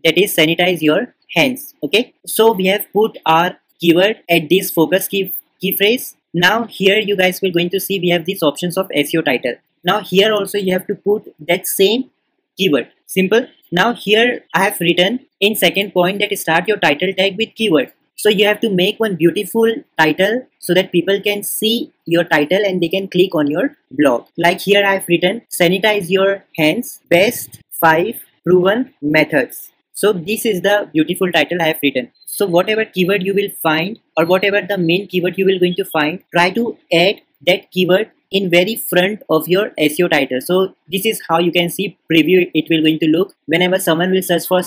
that is sanitize your hands. Okay, so we have put our keyword at this focus key phrase. Now here you guys will going to see we have these options of SEO title. Now here also you have to put that same keyword. Simple. Now here I have written in second point that start your title tag with keyword. So you have to make one beautiful title so that people can see your title and they can click on your blog. Like here I have written sanitize your hands, best 5 proven methods. So this is the beautiful title I have written. So whatever keyword you will find, or whatever the main keyword you will going to find, try to add that keyword in very front of your SEO title. So this is how you can see preview it will going to look. Whenever someone will search for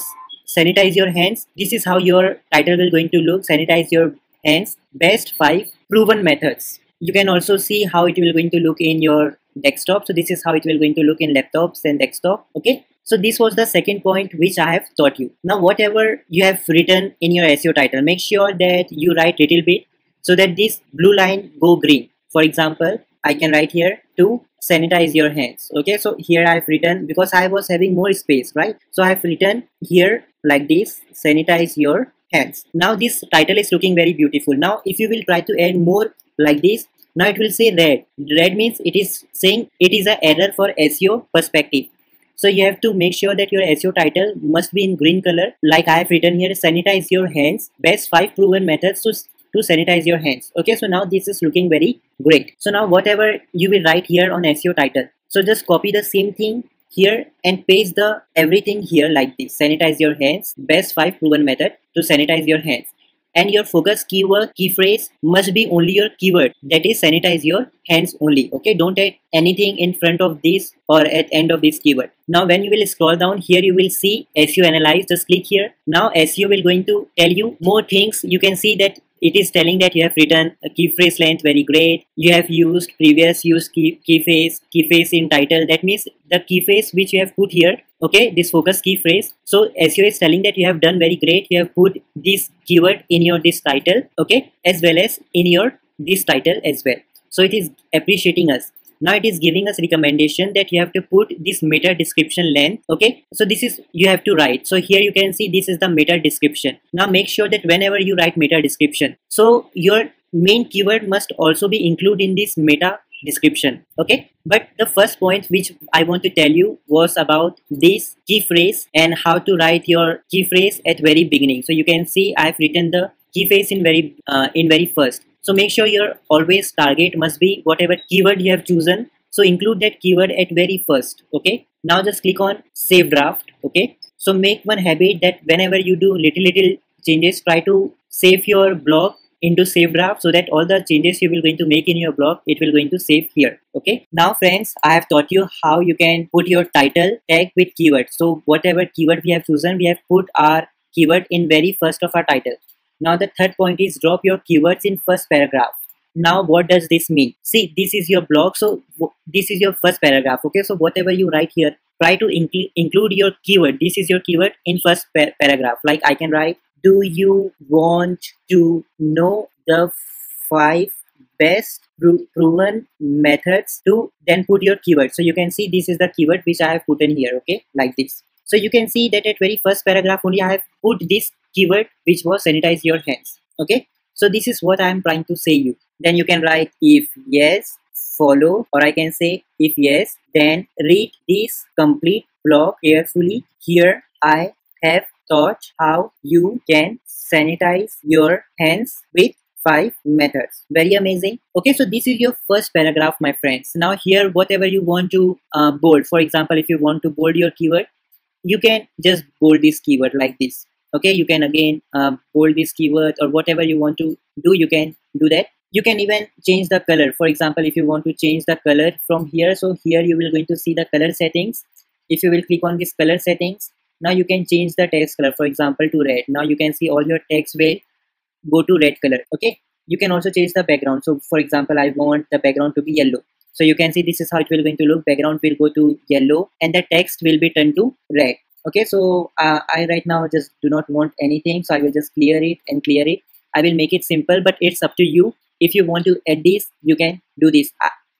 sanitize your hands, this is how your title will going to look. Sanitize your hands, best 5 proven methods. You can also see how it will going to look in your desktop. So this is how it will going to look in laptops and desktop. Okay, so this was the second point which I have taught you. Now whatever you have written in your SEO title, make sure that you write little bit so that this blue line go green. For example, I can write here to sanitize your hands. Okay, so here I have written, because I was having more space, right? So I have written here like this, sanitize your hands. Now this title is looking very beautiful. Now if you will try to add more like this, now it will say red. Red means it is saying it is an error for SEO perspective. So you have to make sure that your SEO title must be in green color. Like I have written here, sanitize your hands, best 5 proven methods to sanitize your hands. Okay, so now this is looking very great. So now whatever you will write here on SEO title, so just copy the same thing here and paste the everything here like this. Sanitize your hands, best 5 proven method to sanitize your hands. And your focus keyword, key phrase must be only your keyword, that is sanitize your hands only. Okay, don't add anything in front of this or at end of this keyword. Now when you will scroll down here, you will see SEO analyze. Just click here. Now SEO will going to tell you more things. You can see that it is telling that you have written a key phrase length very great. You have used previous use key phrase in title. That means the key phrase which you have put here, okay, this focus key phrase. So SEO is telling that you have done very great. You have put this keyword in your this title, okay, as well as in your this title as well. So it is appreciating us. Now it is giving us recommendation that you have to put this meta description length. Okay, so this is you have to write. So here you can see this is the meta description. Now make sure that whenever you write meta description, so your main keyword must also be included in this meta description. Okay, but the first point which I want to tell you was about this key phrase and how to write your key phrase at very beginning. So you can see I've written the key phrase in very first. So make sure your always target must be whatever keyword you have chosen. So include that keyword at very first. Okay. Now just click on save draft. Okay. So make one habit that whenever you do little changes, try to save your blog into save draft so that all the changes you will going to make in your blog, it will going to save here. Okay. Now friends, I have taught you how you can put your title tag with keyword. So whatever keyword we have chosen, we have put our keyword in very first of our title. Now the third point is drop your keywords in first paragraph. Now what does this mean? See, this is your blog, so this is your first paragraph. Okay, so whatever you write here, try to include your keyword. This is your keyword in first paragraph. Like I can write, do you want to know the 5 best proven methods to, then put your keyword. So you can see this is the keyword which I have put in here. Okay, like this. So you can see that at very first paragraph only I have put this keyword which was sanitize your hands. Okay, so this is what I am trying to say you. Then you can write if yes, follow, or I can say if yes, then read this complete blog carefully. Here I have taught how you can sanitize your hands with 5 methods. Very amazing. Okay, so this is your first paragraph, my friends. Now here whatever you want to bold, for example, if you want to bold your keyword, you can just bold this keyword like this. Okay, you can again bold this keyword, or whatever you want to do, you can do that. You can even change the color. For example, if you want to change the color from here, so here you will going to see the color settings. If you will click on this color settings, now you can change the text color, for example, to red. Now you can see all your text will go to red color. Okay, you can also change the background. So for example, I want the background to be yellow. So you can see this is how it will going to look. Background will go to yellow and the text will be turned to red. Okay, so I right now just do not want anything, so I will just clear it and clear it. I will make it simple, but it's up to you. If you want to add this, you can do this.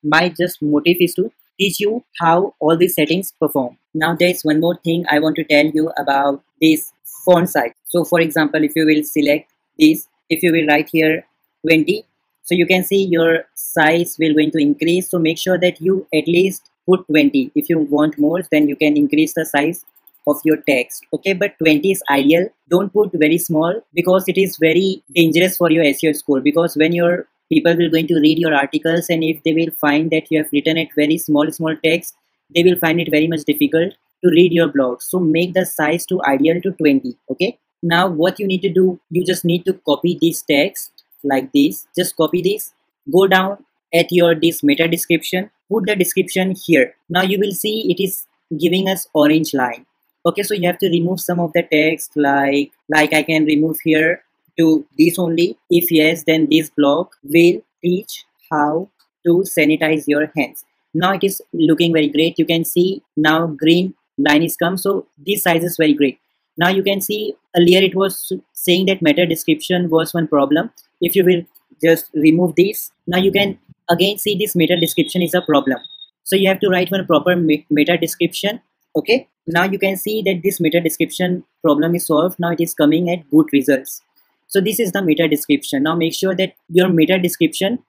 My just motive is to teach you how all these settings perform. Now there's one more thing I want to tell you about this font size. So for example, if you will select this, if you will write here 20, so you can see your size will going to increase. So make sure that you at least put 20. If you want more, then you can increase the size of your text. Okay, but 20 is ideal. Don't put very small because it is very dangerous for your SEO score, because when your people will going to read your articles and if they will find that you have written it very small text, they will find it very much difficult to read your blog. So make the size to ideal to 20. Okay, now what you need to do, you just need to copy this text like this. Just copy this, go down at your this meta description, put the description here. Now you will see it is giving us orange line. Okay, so you have to remove some of the text, like I can remove here to this only. If yes, then this blog will teach how to sanitize your hands. Now it is looking very great. You can see now green line is come, so this size is very great. Now you can see earlier it was saying that meta description was one problem. If you will just remove this, now you can again see this meta description is a problem. So you have to write one proper meta description. Okay, now you can see that this meta description problem is solved. Now it is coming at good results. So this is the meta description. Now make sure that your meta description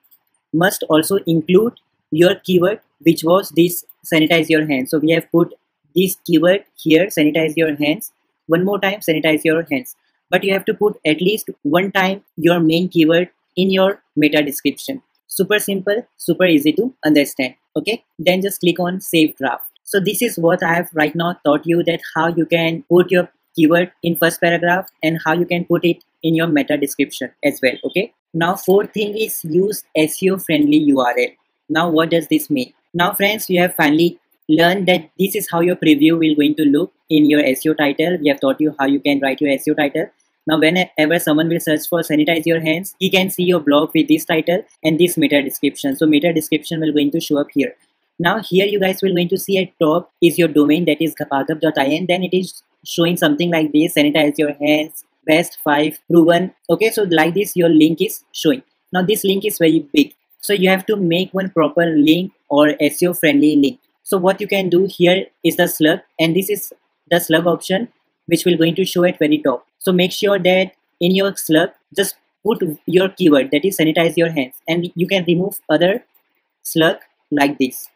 must also include your keyword, which was this sanitize your hands. So we have put this keyword here, sanitize your hands. One more time, sanitize your hands. But you have to put at least one time your main keyword in your meta description. Super simple, super easy to understand. Okay, then just click on save draft. So this is what I have right now taught you, that how you can put your keyword in first paragraph and how you can put it in your meta description as well. Okay, now fourth thing is use SEO friendly URL. Now what does this mean? Now friends, you have finally learned that this is how your preview will going to look in your SEO title. We have taught you how you can write your SEO title. Now whenever someone will search for sanitize your hands, he can see your blog with this title and this meta description. So meta description will going to show up here. Now here you guys will going to see at top is your domain, that is gapagap.in. Then it is showing something like this, sanitize your hands, best 5 proven. Okay, so like this your link is showing. Now this link is very big, so you have to make one proper link or SEO friendly link. So what you can do here is the slug, and this is the slug option which will going to show at very top. So make sure that in your slug just put your keyword, that is sanitize your hands, and you can remove other slug like this.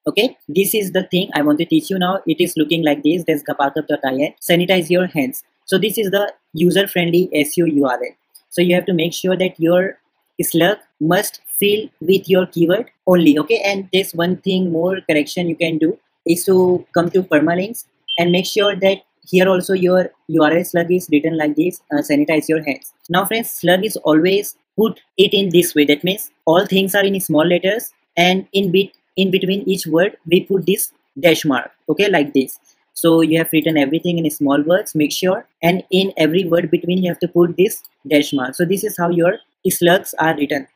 Okay, this is the thing I want to teach you now. It is looking like this. There's gapagap.in, sanitize your hands. So this is the user friendly SEO URL. So you have to make sure that your slug must fill with your keyword only. Okay, and this one thing more correction you can do is to come to permalinks and make sure that here also your URL slug is written like this, sanitize your hands. Now friends, slug is always put it in this way. That means all things are in small letters, and in between each word we put this dash mark. Okay, like this. So you have written everything in small words, make sure, and in every word between you have to put this dash mark. So this is how your slugs are written,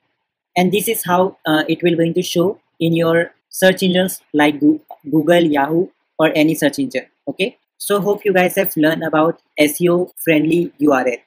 and this is how it will going to show in your search engines like Google, Yahoo, or any search engine. Okay, so hope you guys have learned about SEO friendly URL.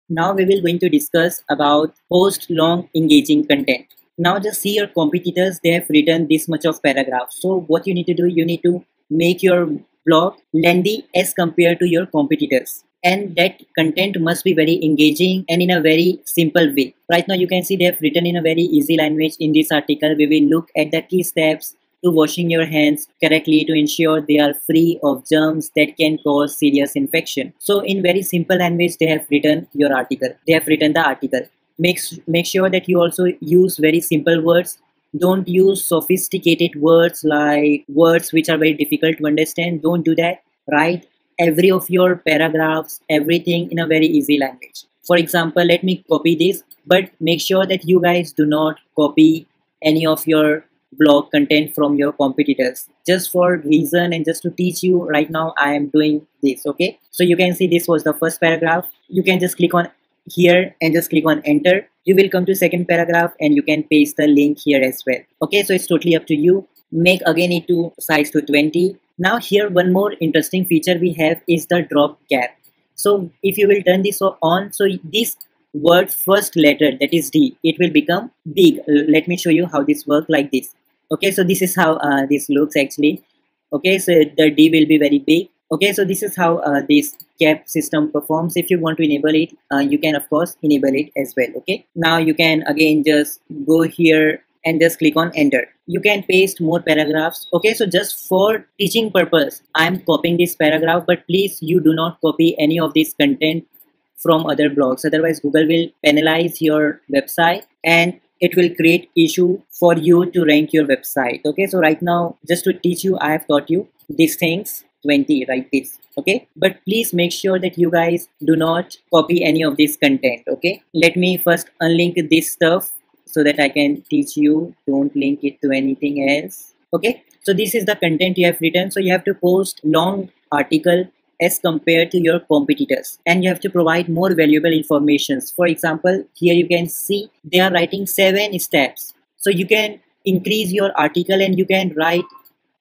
Now we will going to discuss about post long engaging content. Now just see your competitors, they have written this much of paragraph. So what you need to do, you need to make your blog lengthy as compared to your competitors, and that content must be very engaging and in a very simple way. Right now you can see they have written in a very easy language. In this article we will look at the key steps to washing your hands correctly to ensure they are free of germs that can cause serious infection. So in very simple language they have written your article. They have written the article. Make sure that you also use very simple words. Don't use sophisticated words like words which are very difficult to understand. Don't do that. Write every of your paragraphs, everything in a very easy language. For example, let me copy this, but make sure that you guys do not copy any of your blog content from your competitors. Just for reason and just to teach you right now, I am doing this. Okay, so you can see this was the first paragraph. You can just click on here and just click on enter. You will come to second paragraph and you can paste the link here as well. Okay, so it's totally up to you. Make again it to size to 20. Now here one more interesting feature we have is the drop gap. So if you will turn this on, so this word first letter, that is D, it will become big. Let me show you how this works like this. Okay, so this is how this looks actually. Okay, so the D will be very big. Okay, so this is how this gap system performs. If you want to enable it, you can of course enable it as well. Okay, now you can again just go here and just click on enter. You can paste more paragraphs. Okay, so just for teaching purpose, I'm copying this paragraph, but please you do not copy any of this content from other blogs. Otherwise, Google will penalize your website and it will create issue for you to rank your website. Okay, so right now, just to teach you, I have taught you these things 20, right? This, okay, but please make sure that you guys do not copy any of this content. Okay, let me first unlink this stuff so that I can teach you. Don't link it to anything else. Okay, so this is the content you have written. So you have to post long article as compared to your competitors, and you have to provide more valuable informations. For example, here you can see they are writing 7 steps. So you can increase your article and you can write,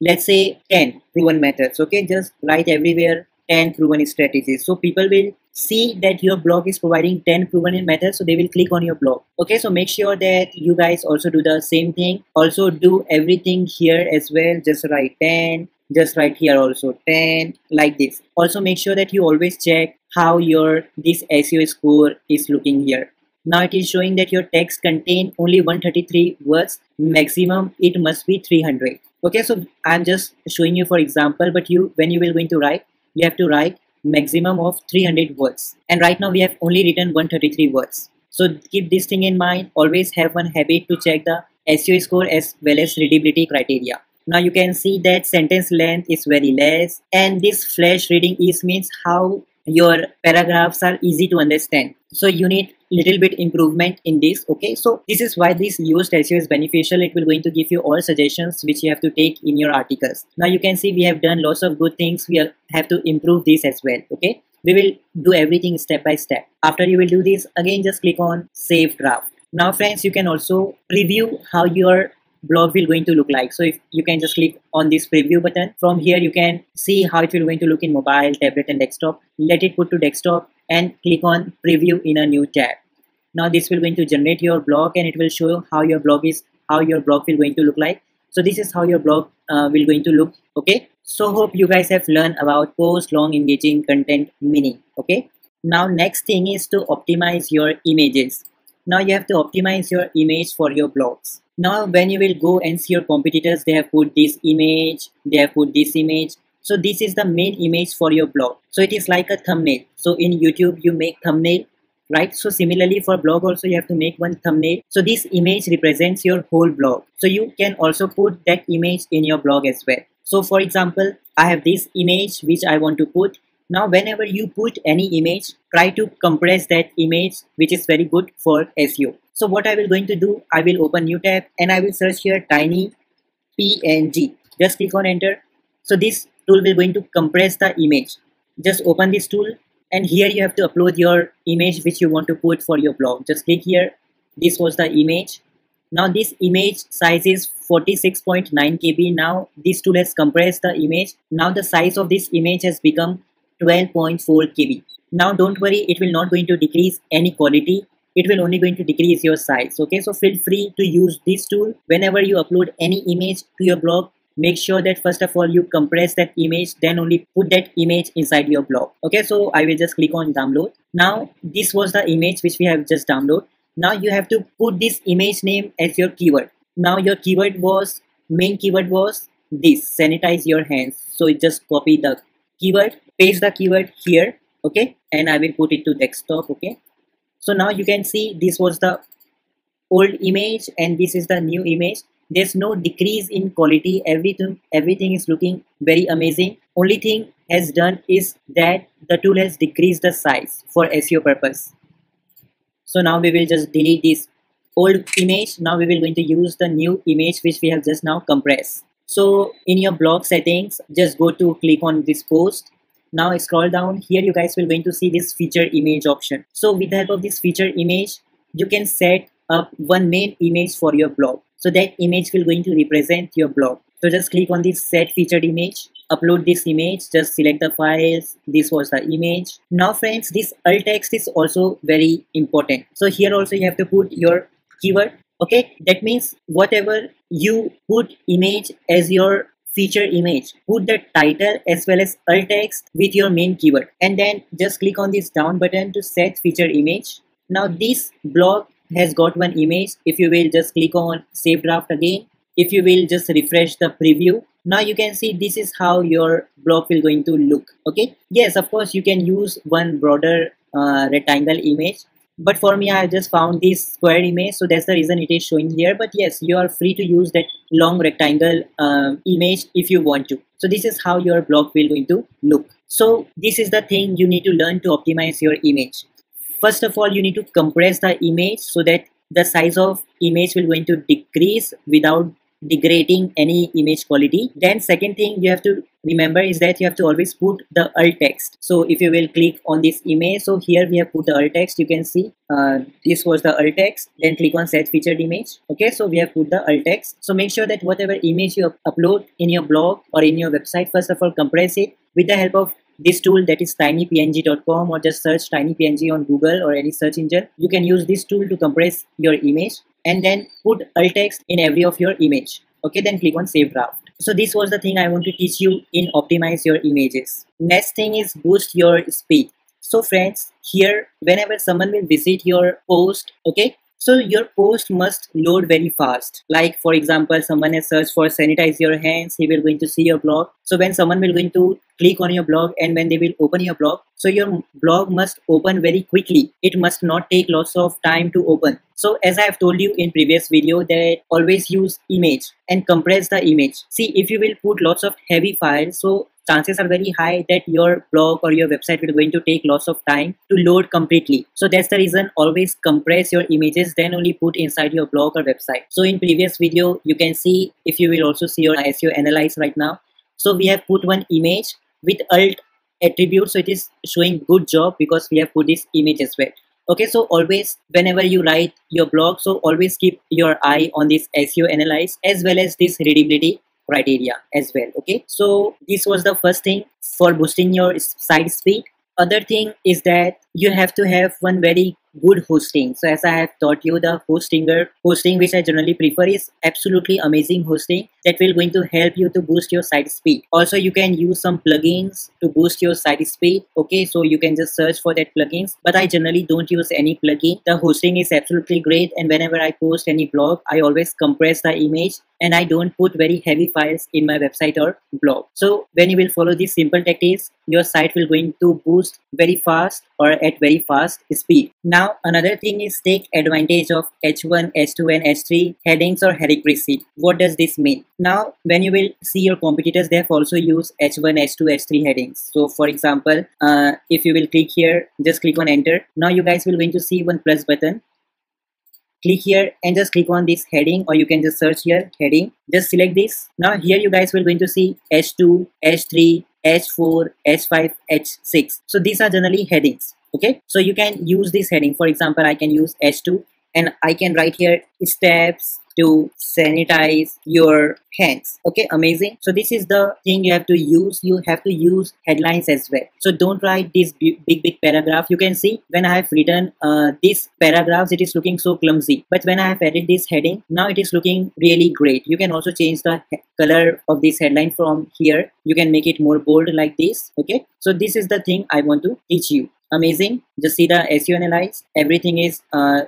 let's say, 10 proven methods. Okay, just write everywhere 10 proven strategies, so people will see that your blog is providing 10 proven methods, so they will click on your blog. Okay, so make sure that you guys also do the same thing. Also do everything here as well. Just write 10, just write here also 10, like this. Also make sure that you always check how your this SEO score is looking here. Now it is showing that your text contain only 133 words, maximum it must be 300. Okay, so I'm just showing you for example, but you, when you will going to write, you have to write maximum of 300 words, and right now we have only written 133 words. So keep this thing in mind. Always have one habit to check the SEO score as well as readability criteria. Now you can see that sentence length is very less, and this flash reading ease means how your paragraphs are easy to understand. So you need little bit improvement in this. Okay, so this is why this used SEO is beneficial. It will going to give you all suggestions which you have to take in your articles. Now you can see we have done lots of good things. We have to improve this as well. Okay, we will do everything step by step. After you will do this, again just click on save draft. Now friends, you can also preview how your blog will going to look like. So if you can just click on this preview button, from here you can see how it will going to look in mobile, tablet and desktop. Let it put to desktop and click on preview in a new tab. Now this will going to generate your blog, and it will show how your blog will going to look like. So this is how your blog will going to look. Okay, so hope you guys have learned about post long engaging content meaning. Okay, now next thing is to optimize your images. Now you have to optimize your image for your blogs. Now when you will go and see your competitors, they have put this image, they have put this image. So this is the main image for your blog. So it is like a thumbnail. So in YouTube you make thumbnail, right? So similarly for blog also you have to make one thumbnail. So this image represents your whole blog. So you can also put that image in your blog as well. So for example, I have this image which I want to put. Now whenever you put any image, try to compress that image, which is very good for SEO. So what I will going to do, I will open new tab and I will search here tiny PNG. Just click on enter. So this tool will going to compress the image. Just open this tool, and here you have to upload your image which you want to put for your blog. Just click here. This was the image. Now this image size is 46.9 KB. Now this tool has compressed the image. Now the size of this image has become 12.4 KB. Now don't worry, it will not going to decrease any quality. It will only going to decrease your size. Okay, so feel free to use this tool whenever you upload any image to your blog. Make sure that first of all you compress that image, then only put that image inside your blog. Okay, so I will just click on download. Now this was the image which we have just downloaded. Now you have to put this image name as your keyword. Now your keyword was, main keyword was this, sanitize your hands. So it just copy the keyword, paste the keyword here. Okay, and I will put it to desktop. Okay, so now you can see this was the old image and this is the new image. There's no decrease in quality. Everything is looking very amazing. Only thing has done is that the tool has decreased the size for SEO purpose. So now we will just delete this old image. Now we will going to use the new image which we have just now compressed. So in your blog settings, just go to click on this post. Now scroll down here, you guys will going to see this feature image option. So with the help of this feature image, you can set up one main image for your blog. So that image will going to represent your blog. So just click on this set featured image, upload this image, just select the files. This was the image. Now friends, this alt text is also very important. So here also you have to put your keyword. Okay, that means whatever you put image as your feature image, put the title as well as alt text with your main keyword, and then just click on this down button to set feature image. Now this blog has got one image. If you will just click on save draft again, if you will just refresh the preview, now you can see this is how your blog will going to look. Okay, yes, of course you can use one broader rectangle image, but for me I just found this square image, so that's the reason it is showing here. But yes, you are free to use that long rectangle image if you want to. So this is how your blog will going to look. So this is the thing you need to learn to optimize your image. First of all, you need to compress the image so that the size of image will going to decrease without degrading any image quality. Then second thing you have to remember is that you have to always put the alt text. So if you will click on this image, so here we have put the alt text. You can see this was the alt text. Then click on set featured image. Okay, so we have put the alt text. So make sure that whatever image you upload in your blog or in your website, first of all compress it with the help of this tool, that is tinypng.com, or just search tinypng on Google or any search engine. You can use this tool to compress your image and then put alt text in every of your image. Okay, then click on save draft. So this was the thing I want to teach you in optimize your images. Next thing is boost your speed. So friends, here whenever someone will visit your post, okay, so your post must load very fast. Like for example, someone has searched for sanitize your hands, he will going to see your blog. So when someone will going to click on your blog and when they will open your blog, so your blog must open very quickly. It must not take lots of time to open. So as I have told you in previous video that always use image and compress the image. See, if you will put lots of heavy files, so chances are very high that your blog or your website will going to take lots of time to load completely. So that's the reason always compress your images, then only put inside your blog or website. So in previous video, you can see, if you will also see your SEO analyze right now. So we have put one image with alt attribute. So it is showing good job because we have put this image as well. Okay, so always whenever you write your blog, so always keep your eye on this SEO analyze as well as this readability criteria as well. Okay, so this was the first thing for boosting your site speed. Other thing is that you have to have one very good hosting. So as I have taught you, the hosting which I generally prefer is absolutely amazing hosting that will going to help you to boost your site speed. Also you can use some plugins to boost your site speed. Okay, so you can just search for that plugins, but I generally don't use any plugin. The hosting is absolutely great, and whenever I post any blog, I always compress the image and I don't put very heavy files in my website or blog. So when you will follow these simple tactics, your site will going to boost very fast or at very fast speed. Now another thing is take advantage of H1, H2 and H3 headings or heading precede. What does this mean? Now when you will see your competitors, they have also used H1, H2, H3 headings. So for example, if you will click here, just click on enter. Now you guys will going to see one plus button. Click here and just click on this heading, or you can just search here heading. Just select this. Now here you guys will going to see H2, H3, H4, H5, H6. So these are generally headings. Okay, so you can use this heading. For example, I can use H2 and I can write here steps to sanitize your hands. Okay, amazing. So this is the thing you have to use. You have to use headlines as well. So don't write this big paragraph. You can see when I have written this paragraphs, it is looking so clumsy, but when I have added this heading, now it is looking really great. You can also change the color of this headline from here. You can make it more bold like this. Okay, so this is the thing I want to teach you. Amazing. Just see the SEO analyze. Everything is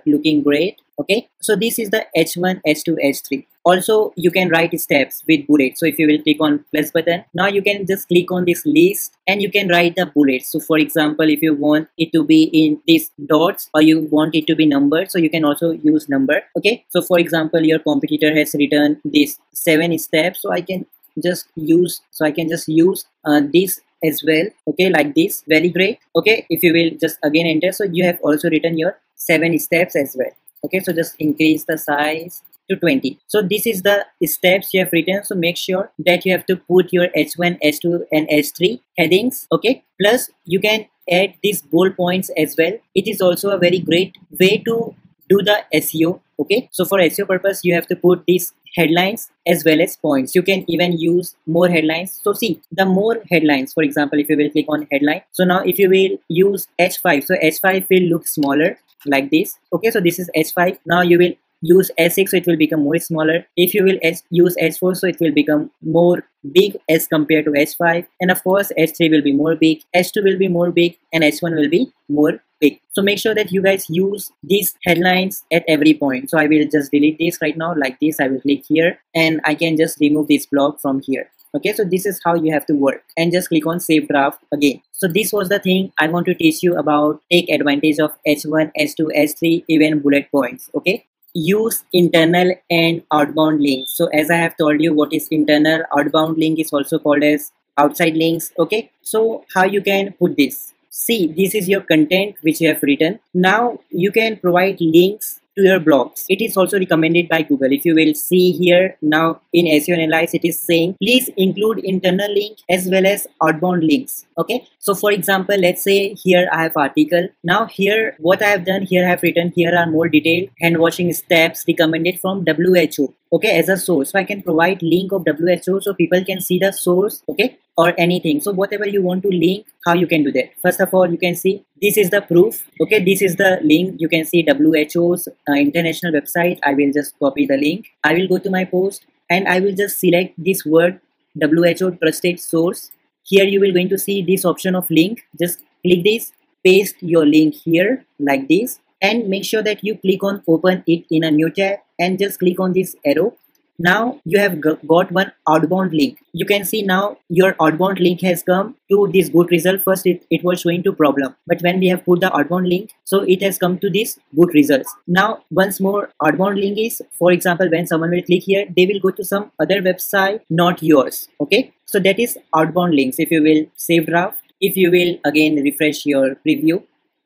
looking great. Okay, so this is the H1, H2, H3. Also you can write steps with bullets. So if you will click on plus button, now you can just click on this list and you can write the bullets. So for example, if you want it to be in these dots or you want it to be numbered, so you can also use number. Okay, so for example, your competitor has written these 7 steps, so I can just use this as well. Okay, like this. Very great. Okay, if you will just again enter, so you have also written your 7 steps as well. Okay, so just increase the size to 20. So this is the steps you have written. So make sure that you have to put your H1, H2 and H3 headings. Okay, plus you can add these bold points as well. It is also a very great way to do the SEO. Okay, so for SEO purpose, you have to put these headlines as well as points. You can even use more headlines. So see, the more headlines, for example, if you will click on headline, so now if you will use H5, so H5 will look smaller like this. Okay, so this is H5. Now you will use H6, so it will become more smaller. If you will use H4, so it will become more big as compared to H5, and of course H3 will be more big, H2 will be more big, and H1 will be more big. So make sure that you guys use these headlines at every point. So I will just delete this right now like this. I will click here and I can just remove this block from here. Okay, so this is how you have to work, and just click on save draft again. So this was the thing I want to teach you about. Take advantage of H1, H2, H3, even bullet points. Okay, use internal and outbound links. So as I have told you what is internal, outbound link is also called as outside links. Okay, so how you can put this? See, this is your content which you have written. Now you can provide links to your blogs. It is also recommended by Google. If you will see here now in SEO Analyze, it is saying please include internal link as well as outbound links. Okay, so for example, let's say here I have article. Now here what I have done, here I have written, here are more detailed hand washing steps recommended from WHO. Okay, as a source, so I can provide link of WHO so people can see the source. Okay, or anything. So whatever you want to link, how you can do that? First of all, you can see this is the proof. Okay, this is the link. You can see WHO's international website. I will just copy the link. I will go to my post and I will just select this word WHO trusted source. Here you will going to see this option of link. Just click this, paste your link here like this, and make sure that you click on open it in a new tab and just click on this arrow. Now you have got one outbound link. You can see now your outbound link has come to this good result. First it was showing to problem, but when we have put the outbound link, so it has come to this good results. Now once more, outbound link is, for example, when someone will click here, they will go to some other website, not yours. Okay, so that is outbound links. If you will save draft, if you will again refresh your preview,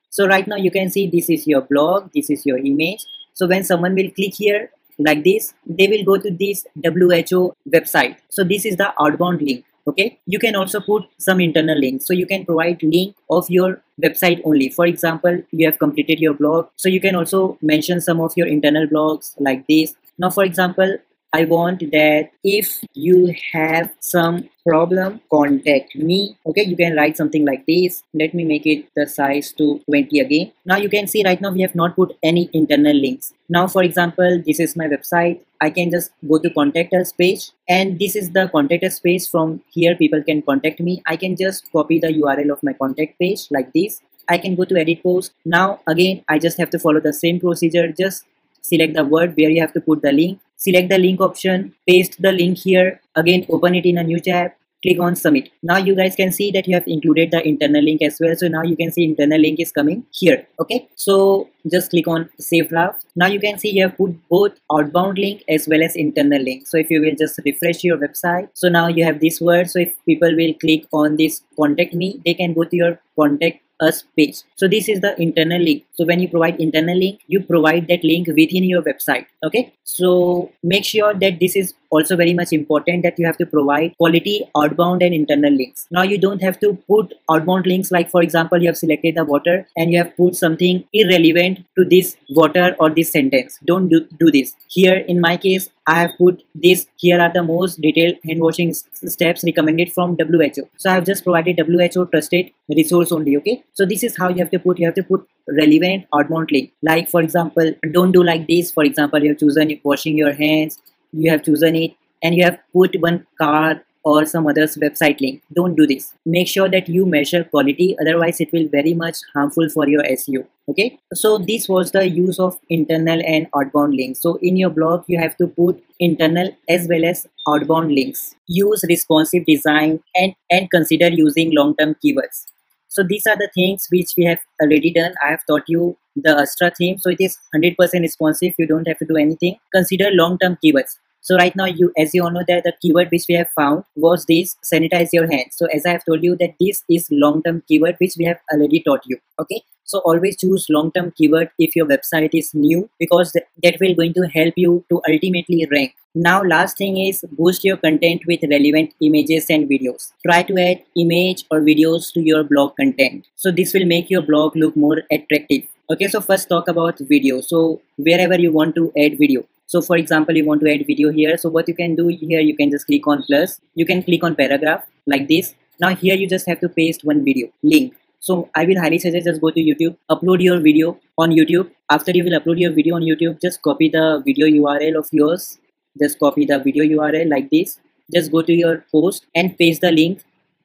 so right now you can see this is your blog, this is your image. So when someone will click here like this, they will go to this WHO website. So this is the outbound link. Okay, you can also put some internal links. So you can provide link of your website only. For example, you have completed your blog, so you can also mention some of your internal blogs like this. Now for example, I want that if you have some problem, contact me. Okay, you can write something like this. Let me make it the size to 20 again. Now you can see right now we have not put any internal links. Now for example, this is my website. I can just go to contact us page, and this is the contact us page. From here people can contact me. I can just copy the URL of my contact page like this. I can go to edit post. Now again I just have to follow the same procedure. Just select the word where you have to put the link, select the link option, paste the link here, again open it in a new tab, click on submit. Now you guys can see that you have included the internal link as well. So now you can see internal link is coming here. Okay, so just click on save draft. Now you can see you have put both outbound link as well as internal link. So if you will just refresh your website, so now you have this word. So if people will click on this contact me, they can go to your contact us page. So this is the internal link. So when you provide internal link, you provide that link within your website. Okay, so make sure that this is also very much important, that you have to provide quality outbound and internal links. Now you don't have to put outbound links like, for example, you have selected the water and you have put something irrelevant to this water or this sentence. Don't do this. Here in my case, I have put this. Here are the most detailed hand washing steps recommended from WHO. So I have just provided WHO trusted resource only. Okay, so this is how you have to put. You have to put relevant outbound link. Like for example, don't do like this. For example, you have chosen washing your hands. You have chosen it and you have put one car or some other's website link. Don't do this. Make sure that you measure quality, otherwise it will very much harmful for your SEO. Okay, so this was the use of internal and outbound links. So in your blog you have to put internal as well as outbound links. Use responsive design and consider using long-term keywords. So these are the things which we have already done. I have taught you the Astra theme, so it is 100% responsive. You don't have to do anything. Consider long-term keywords. So right now, as you all know, that the keyword which we have found was this: sanitize your hands. So as I have told you that this is long-term keyword which we have already taught you. Okay, so always choose long-term keyword if your website is new, because that will going to help you to ultimately rank. Now last thing is boost your content with relevant images and videos. Try to add image or videos to your blog content. So this will make your blog look more attractive. Okay, so first talk about video. So wherever you want to add video. So for example, you want to add video here. So what you can do here, you can just click on plus. You can click on paragraph like this. Now here you just have to paste one video link. So I will highly suggest just go to YouTube, upload your video on YouTube. After you will upload your video on YouTube, just copy the video URL of yours. Just copy the video URL like this. Just go to your post and paste the link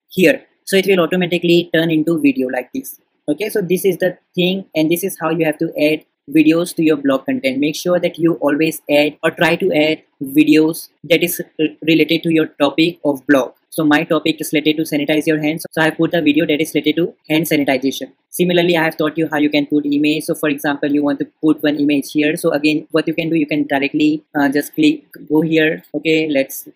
here. So it will automatically turn into video like this. Okay, so this is the thing, and this is how you have to add videos to your blog content. Make sure that you always add or try to add videos that is related to your topic of blog. So my topic is related to sanitize your hands. So I put a video that is related to hand sanitization. Similarly, I have taught you how you can put image. So for example, you want to put one image here. So again, what you can do, you can directly just go here. Okay, let's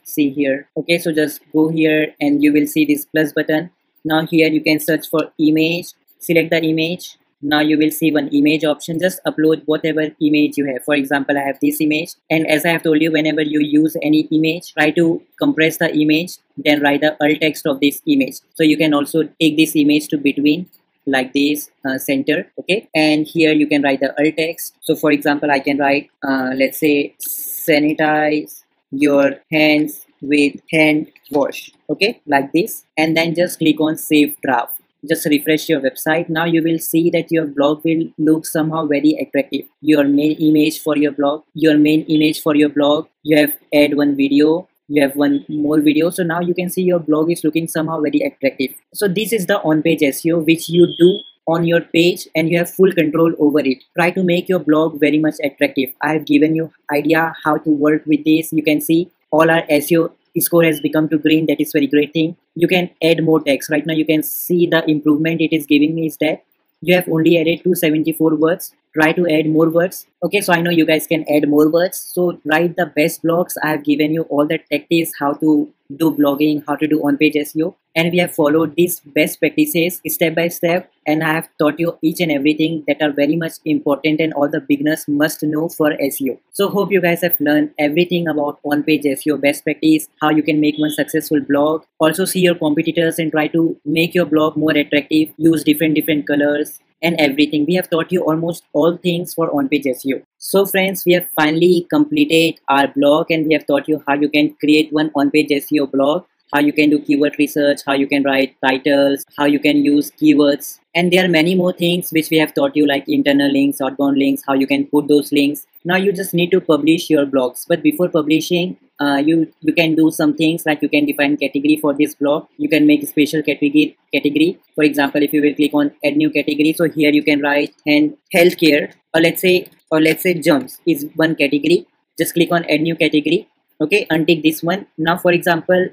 see here. Okay, so just go here and you will see this plus button. Now here you can search for image, select the image. Now you will see one image option. Just upload whatever image you have. For example, I have this image, and as I have told you, whenever you use any image, try to compress the image, then write the alt text of this image. So you can also take this image to between like this center. Okay, and here you can write the alt text. So for example, I can write let's say sanitize your hands with hand wash. Okay, like this, and then just click on save draft. Just refresh your website. Now you will see that your blog will look somehow very attractive. Your main image for your blog, you have add one video, you have one more video. So now you can see your blog is looking somehow very attractive. So this is the on-page SEO which you do on your page, and you have full control over it. Try to make your blog very much attractive. I have given you idea how to work with this. You can see all our SEO score has become to green. That is very great thing. You can add more text. Right now you can see the improvement it is giving me is that you have only added 274 words. Try to add more words. Okay, so I know you guys can add more words. So write the best blogs. I have given you all the tactics, how to do blogging, how to do on-page SEO, and we have followed these best practices step by step, and I have taught you each and everything that are very much important and all the beginners must know for SEO. So hope you guys have learned everything about on-page SEO best practice, how you can make one successful blog. Also see your competitors and try to make your blog more attractive. Use different colors and everything. We have taught you almost all things for on-page SEO. So friends, we have finally completed our blog, and we have taught you how you can create one on-page SEO blog, how you can do keyword research, how you can write titles, how you can use keywords. And there are many more things which we have taught you, like internal links, outbound links, how you can put those links. Now you just need to publish your blogs. But before publishing, you can do some things like you can define category for this blog. You can make a special category. For example, if you will click on add new category, so here you can write and healthcare, or let's say germs is one category. Just click on add new category. Okay, untick this one. Now for example,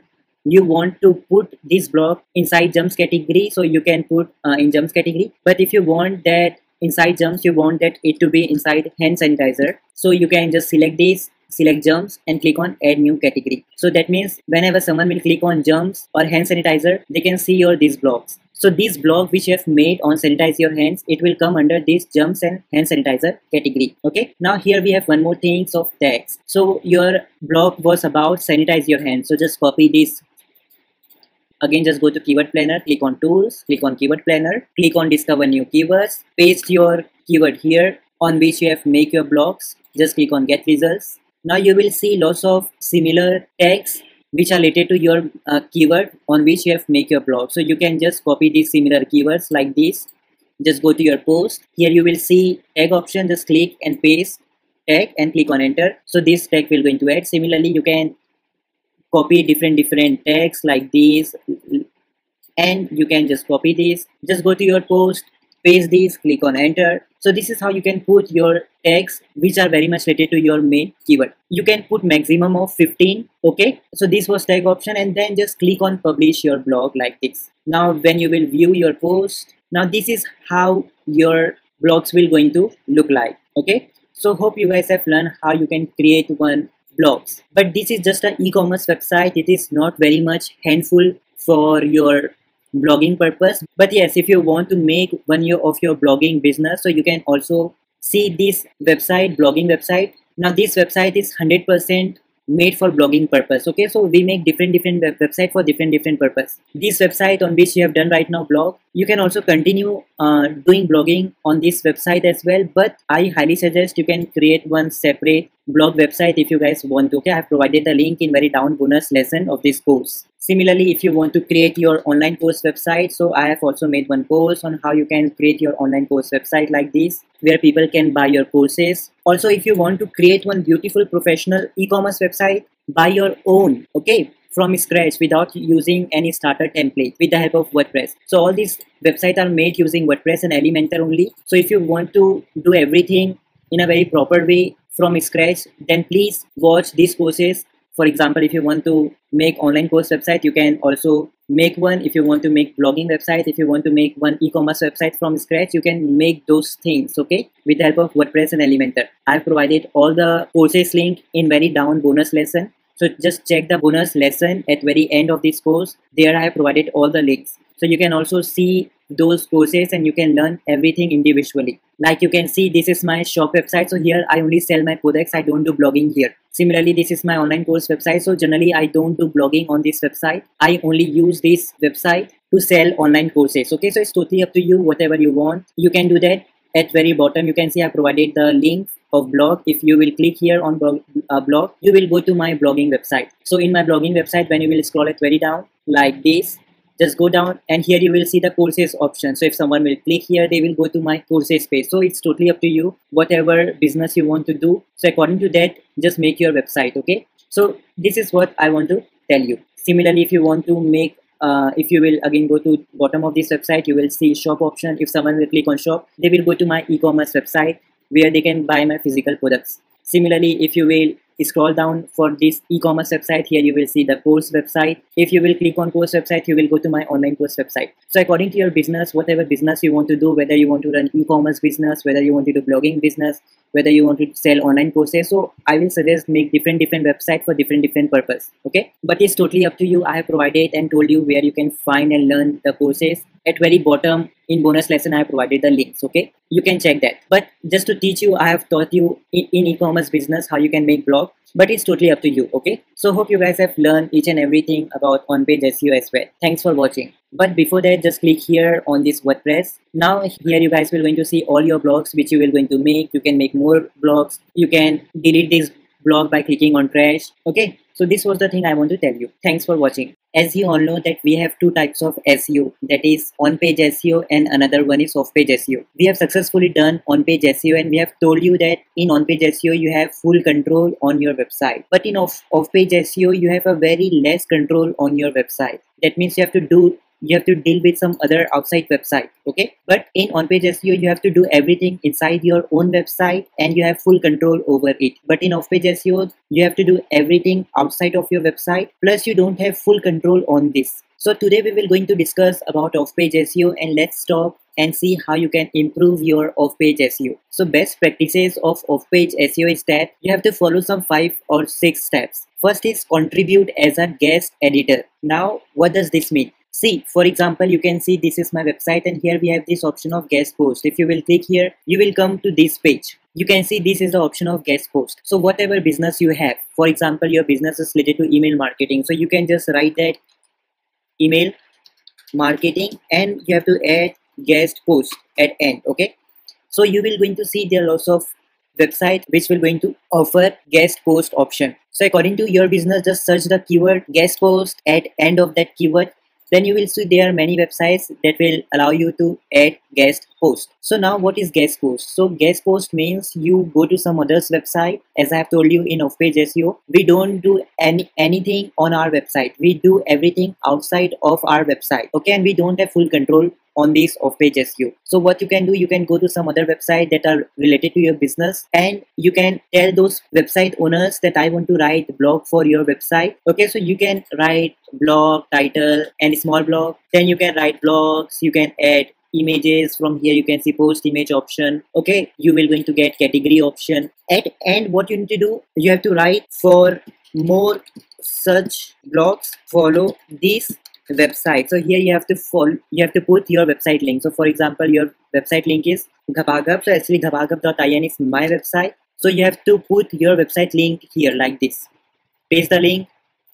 you want to put this blog inside germs category, so you can put in germs category. But if you want that inside germs, you want that it to be inside hand sanitizer, so you can just select this, select germs and click on add new category. So that means whenever someone will click on germs or hand sanitizer, they can see your these blogs. So this blog which you have made on sanitize your hands, it will come under this germs and hand sanitizer category. Okay, now here we have one more thing of text. So your blog was about sanitize your hands, so just copy this. Again, just go to keyword planner, click on tools, click on keyword planner, click on discover new keywords, paste your keyword here on which you have make your blogs. Just click on get results. Now you will see lots of similar tags which are related to your keyword on which you have make your blog. So you can just copy these similar keywords like this. Just go to your post. Here you will see tag option. Just click and paste tag and click on enter. So this tag will going to add. Similarly, you can copy different tags like these, and you can just copy this. Just go to your post, paste this, click on enter. So this is how you can put your tags which are very much related to your main keyword. You can put maximum of 15. Okay, so this was tag option, and then just click on publish your blog like this. Now when you will view your post, now this is how your blogs will going to look like. Okay, so hope you guys have learned how you can create one blogs. But this is just an e-commerce website. It is not very much handful for your blogging purpose. But yes, if you want to make one year of your blogging business, so you can also see this website, blogging website. Now this website is 100% made for blogging purpose. Okay, so we make different website for different purpose. This website on which you have done right now blog, you can also continue doing blogging on this website as well, but I highly suggest you can create one separate blog website if you guys want to. Okay, I have provided the link in very down bonus lesson of this course. Similarly, if you want to create your online course website, so I have also made one course on how you can create your online course website like this, where people can buy your courses. Also, if you want to create one beautiful professional e-commerce website by your own, okay, from scratch without using any starter template with the help of WordPress. So all these websites are made using WordPress and Elementor only. So if you want to do everything in a very proper way from scratch, then please watch these courses. For example, if you want to make online course website, you can also make one. If you want to make blogging website, if you want to make one e-commerce website from scratch, you can make those things, okay, with the help of WordPress and Elementor. I've provided all the courses link in very down bonus lesson. So just check the bonus lesson at very end of this course. There I have provided all the links. So you can also see those courses and you can learn everything individually. Like you can see, this is my shop website. So here I only sell my products. I don't do blogging here. Similarly, this is my online course website. So generally I don't do blogging on this website. I only use this website to sell online courses. Okay, so it's totally up to you. Whatever you want, you can do that. At very bottom, you can see I provided the link of blog. If you will click here on blog, you will go to my blogging website. So in my blogging website, when you will scroll it very down like this, just go down and here you will see the courses option. So if someone will click here, they will go to my courses page. So it's totally up to you, whatever business you want to do. So according to that, just make your website. Okay, so this is what I want to tell you. Similarly, if you want to make if you will again go to bottom of this website, you will see shop option. If someone will click on shop, they will go to my e-commerce website where they can buy my physical products. Similarly, if you will scroll down for this e-commerce website, here you will see the course website. If you will click on course website, you will go to my online course website. So according to your business, whatever business you want to do, whether you want to run e-commerce business, whether you want to do blogging business, whether you want to sell online courses, so I will suggest make different websites for different purpose. Okay, but it's totally up to you. I have provided and told you where you can find and learn the courses. At very bottom in bonus lesson, I have provided the links. Okay, you can check that. But just to teach you, I have taught you in e-commerce business how you can make blog, but it's totally up to you. Okay, so hope you guys have learned each and everything about on-page SEO as well. Thanks for watching. But before that, just click here on this WordPress. Now here you guys will going to see all your blogs which you will going to make. You can make more blogs. You can delete this blog by clicking on trash. Okay, so this was the thing I want to tell you. Thanks for watching. As you all know that we have two types of SEO, that is on-page SEO and another one is off-page SEO. We have successfully done on-page SEO and we have told you that in on-page SEO you have full control on your website. But in off-page SEO you have a very less control on your website. That means you have to deal with some other outside website. Okay, but in on-page SEO you have to do everything inside your own website and you have full control over it. But in off-page SEO you have to do everything outside of your website, plus you don't have full control on this. So today we will going to discuss about off-page SEO, and let's stop and see how you can improve your off-page SEO. So best practices of off-page SEO is that you have to follow some 5 or 6 steps. First is contribute as a guest editor. Now what does this mean? See, for example, you can see this is my website and here we have this option of guest post. If you will click here, you will come to this page. You can see this is the option of guest post. So whatever business you have, for example, your business is related to email marketing. So you can just write that email marketing and you have to add guest post at end. Okay, so you will going to see there are lots of website which will going to offer guest post option. So according to your business, just search the keyword guest post at end of that keyword. Then you will see there are many websites that will allow you to add guest post. So now what is guest post? So guest post means you go to some other's website. As I have told you in off-page SEO, we don't do anything on our website. We do everything outside of our website. Okay, and we don't have full control on this off-page SEO. So what you can do, you can go to some other website that are related to your business and you can tell those website owners that I want to write blog for your website. Okay, so you can write blog title and small blog. Then you can write blogs. You can add images. From here you can see post image option. Okay, you will going to get category option. At end, what you need to do, you have to write for more such blogs, follow this website. So here you have to put your website link. So for example, your website link is Ghabagab. So actually ghabagab.in is my website. So you have to put your website link here like this. Paste the link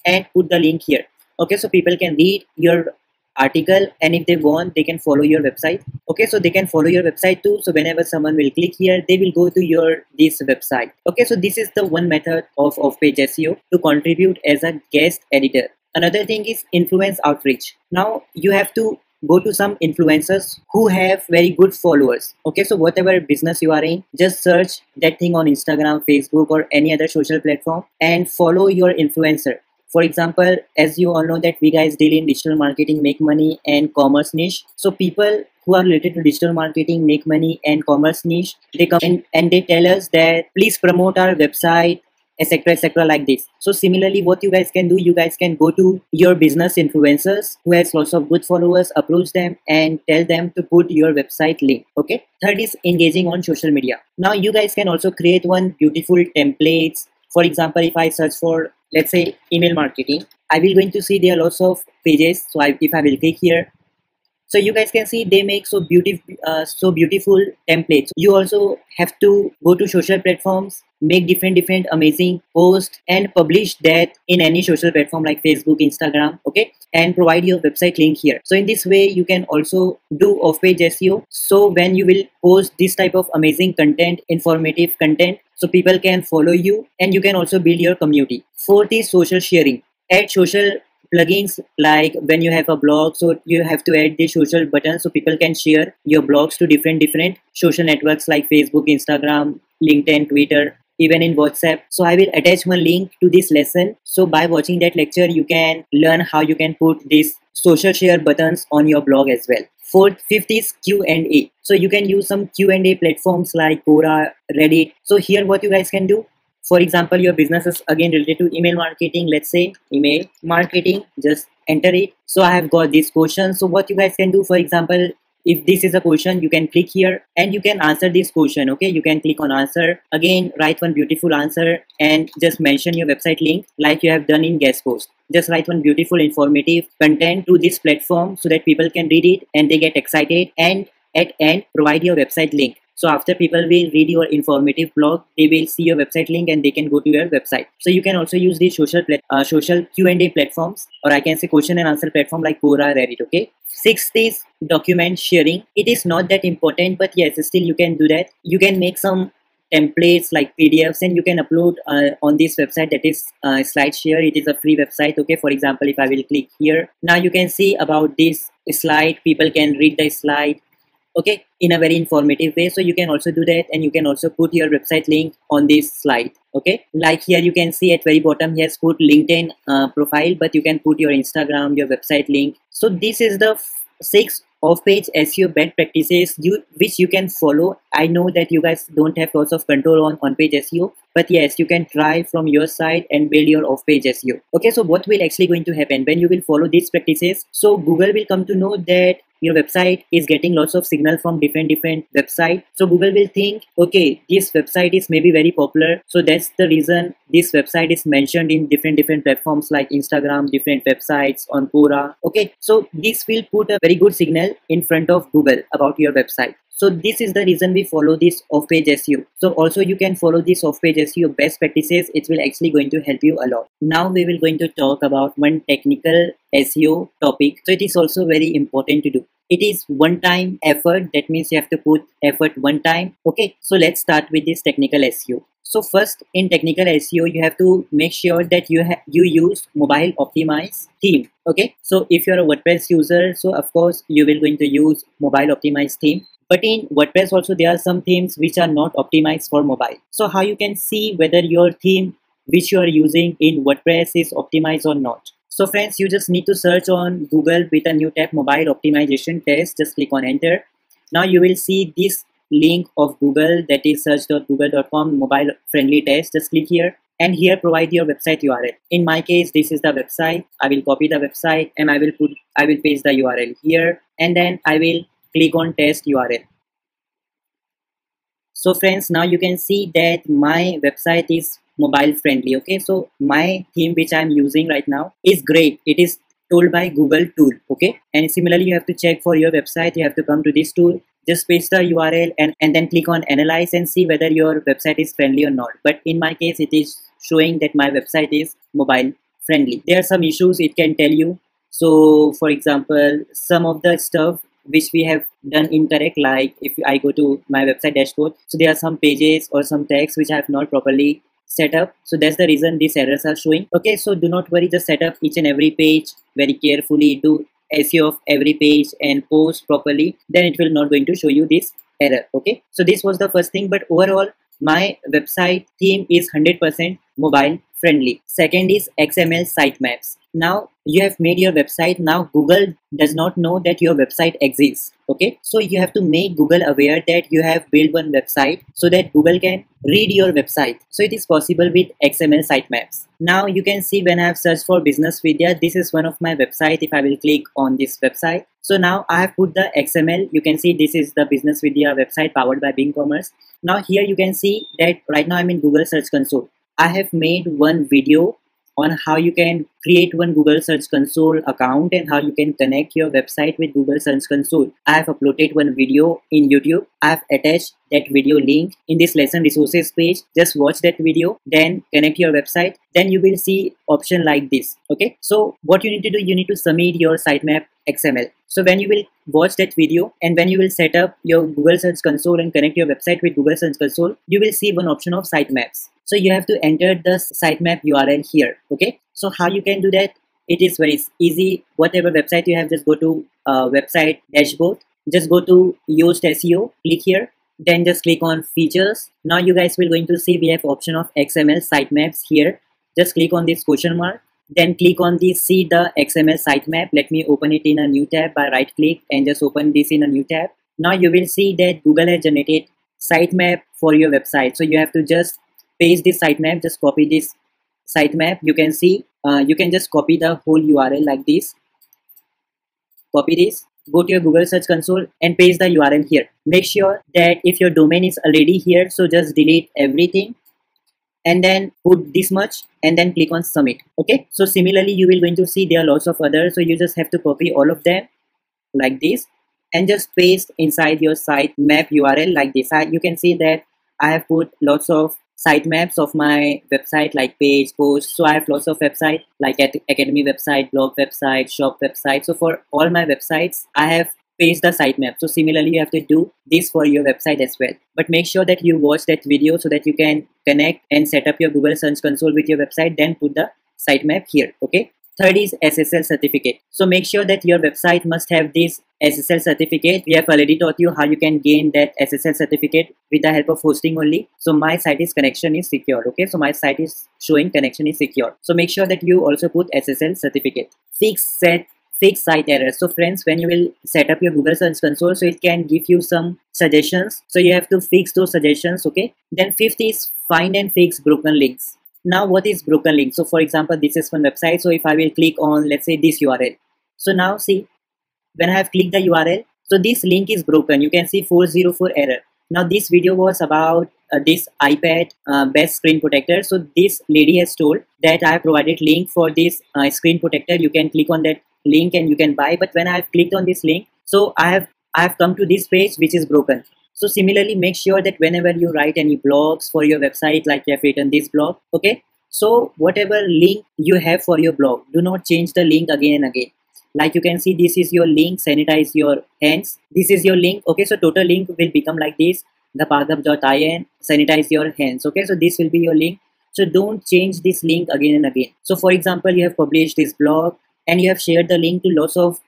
and put the link here. Okay, so people can read your article and if they want, they can follow your website. Okay, so they can follow your website too. So whenever someone will click here, they will go to this website. Okay, so this is the one method of off-page SEO to contribute as a guest editor. Another thing is influence outreach. Now you have to go to some influencers who have very good followers. Okay, so whatever business you are in, just search that thing on Instagram, Facebook or any other social platform and follow your influencer. For example, as you all know that we guys deal in digital marketing, make money and commerce niche. So people who are related to digital marketing, make money and commerce niche, they come in and they tell us that please promote our website, etc., like this. So similarly, what you guys can do, you guys can go to your business influencers who has lots of good followers, approach them and tell them to put your website link. Okay. Third is engaging on social media. Now you guys can also create one beautiful templates. For example, if I search for, let's say, email marketing, I will going to see there are lots of pages. So if I will click here, so you guys can see they make so beautiful templates. You also have to go to social platforms, make different amazing posts and publish that in any social platform like Facebook, Instagram, okay, and provide your website link here. So in this way you can also do off-page SEO. So when you will post this type of amazing content, informative content, so people can follow you and you can also build your community. Fourth is social sharing. Add social plugins, like when you have a blog, so you have to add the social button so people can share your blogs to different social networks like Facebook, Instagram, LinkedIn, Twitter, even in WhatsApp. So I will attach one link to this lesson. So by watching that lecture, you can learn how you can put these social share buttons on your blog as well. Fifth is Q&A. So you can use some Q&A platforms like Quora, Reddit. So here what you guys can do, for example, your business is again related to email marketing. Let's say email marketing, just enter it. So I have got this question. So what you guys can do, for example, if this is a question, you can click here and you can answer this question. Okay, you can click on answer. Again, write one beautiful answer and just mention your website link like you have done in guest post. Just write one beautiful informative content to this platform so that people can read it and they get excited, and at end provide your website link. So after people will read your informative blog, they will see your website link and they can go to your website. So you can also use these social Q&A platforms, or I can say question and answer platform like Quora, Reddit. Okay. Sixth is document sharing. It is not that important, but yes, still you can do that. You can make some templates like PDFs and you can upload on this website, that is SlideShare. It is a free website. Okay. For example, if I will click here, now you can see about this slide. People can read the slide, okay, in a very informative way. So you can also do that, and you can also put your website link on this slide. Okay, like here you can see at very bottom, he has put LinkedIn profile, but you can put your Instagram, your website link. So this is the 6 off-page SEO best practices which you can follow. I know that you guys don't have lots of control on on-page SEO, but yes, you can try from your side and build your off-page SEO. Okay, so what will actually going to happen when you will follow these practices? So Google will come to know that your website is getting lots of signal from different websites. So Google will think, okay, this website is maybe very popular, so that's the reason this website is mentioned in different platforms like Instagram, different websites, on Quora. Okay, so this will put a very good signal in front of Google about your website. So this is the reason we follow this off-page SEO. So also you can follow this off-page SEO best practices. It will actually going to help you a lot. Now we will going to talk about one technical SEO topic. So it is also very important to do. It is one-time effort. That means you have to put effort one time. Okay, so let's start with this technical SEO. So first, in technical SEO, you have to make sure that you use mobile optimized theme. Okay, so if you're a WordPress user, so of course you will going to use mobile optimized theme. But in WordPress also there are some themes which are not optimized for mobile. So how you can see whether your theme which you are using in WordPress is optimized or not? So friends, you just need to search on Google with a new tab, mobile optimization test. Just click on enter. Now you will see this link of Google, that is search.google.com mobile friendly test. Just click here and here provide your website URL. In my case, this is the website. I will copy the website and I will paste the URL here, and then I will click on test URL. So friends, now you can see that my website is mobile friendly. Okay, so my theme which I'm using right now is great. It is told by Google tool. Okay, and similarly you have to check for your website. You have to come to this tool, just paste the URL and then click on analyze and see whether your website is friendly or not. But in my case, it is showing that my website is mobile friendly. There are some issues it can tell you. So for example, some of the stuff which we have done incorrect, like if I go to my website dashboard, so there are some pages or some text which I have not properly set up. So that's the reason these errors are showing. Okay, so do not worry, just set up each and every page very carefully, do SEO of every page and post properly, then it will not going to show you this error. Okay, so this was the first thing. But overall, my website theme is 100% mobile friendly. Second is XML sitemaps. Now you have made your website. Now Google does not know that your website exists. Okay, so you have to make Google aware that you have built one website so that Google can read your website. So it is possible with XML sitemaps. Now you can see when I have searched for Business Vidya, this is one of my website. If I will click on this website, so now I have put the XML. You can see this is the Business Vidya website powered by Bing Commerce. Now here you can see that right now I'm in Google Search Console. I have made one video on how you can create one Google Search Console account and how you can connect your website with Google Search Console. I have uploaded one video in YouTube. I have attached that video link in this lesson resources page. Just watch that video, then connect your website. Then you will see option like this. Okay, so what you need to do, you need to submit your sitemap XML. So when you will watch that video and when you will set up your Google Search Console and connect your website with Google Search Console, you will see one option of sitemaps. So you have to enter the sitemap URL here. Okay, so how you can do that? It is very easy. Whatever website you have, just go to website dashboard. Just go to Yoast SEO. Click here. Then just click on features. Now you guys will going to see we have option of XML sitemaps here. Just click on this question mark. Then click on the see the XML sitemap. Let me open it in a new tab by right click and just open this in a new tab. Now you will see that Google has generated sitemap for your website. So you have to just paste this sitemap. Just copy this sitemap. You can see you can just copy the whole URL like this. Copy this. Go to your Google Search Console and paste the URL here. Make sure that if your domain is already here, so just delete everything and then put this much and then click on submit. Okay, so similarly you will going to see there are lots of others, so you just have to copy all of them like this and just paste inside your sitemap URL like this. You can see that I have put lots of sitemaps of my website like page, post. So I have lots of website like academy website, blog website, shop website. So for all my websites I have paste the sitemap. So similarly you have to do this for your website as well. But make sure that you watch that video so that you can connect and set up your Google Search Console with your website, then put the sitemap here. Okay. Third is SSL certificate. So make sure that your website must have this SSL certificate. We have already taught you how you can gain that SSL certificate with the help of hosting only. So my site is connection is secure. Okay, so my site is showing connection is secure. So make sure that you also put SSL certificate. Fix site errors. So friends, when you will set up your Google Search Console, so it can give you some suggestions. So you have to fix those suggestions. Okay. Then fifth is find and fix broken links. Now what is broken link? So for example, this is one website. So if I will click on, let's say, this URL. So now see, when I have clicked the URL, so this link is broken. You can see 404 error. Now this video was about this iPad best screen protector. So this lady has told that I have provided link for this screen protector. You can click on that link and you can buy. But when I have clicked on this link, so I have come to this page which is broken. So similarly, make sure that whenever you write any blogs for your website, like you have written this blog, okay, so whatever link you have for your blog, do not change the link again and again. Like you can see, this is your link, sanitize your hands. This is your link. Okay, so total link will become like this, theparthup.in, sanitize your hands. Okay, so this will be your link. So don't change this link again and again. So for example, you have published this blog and you have shared the link to lots of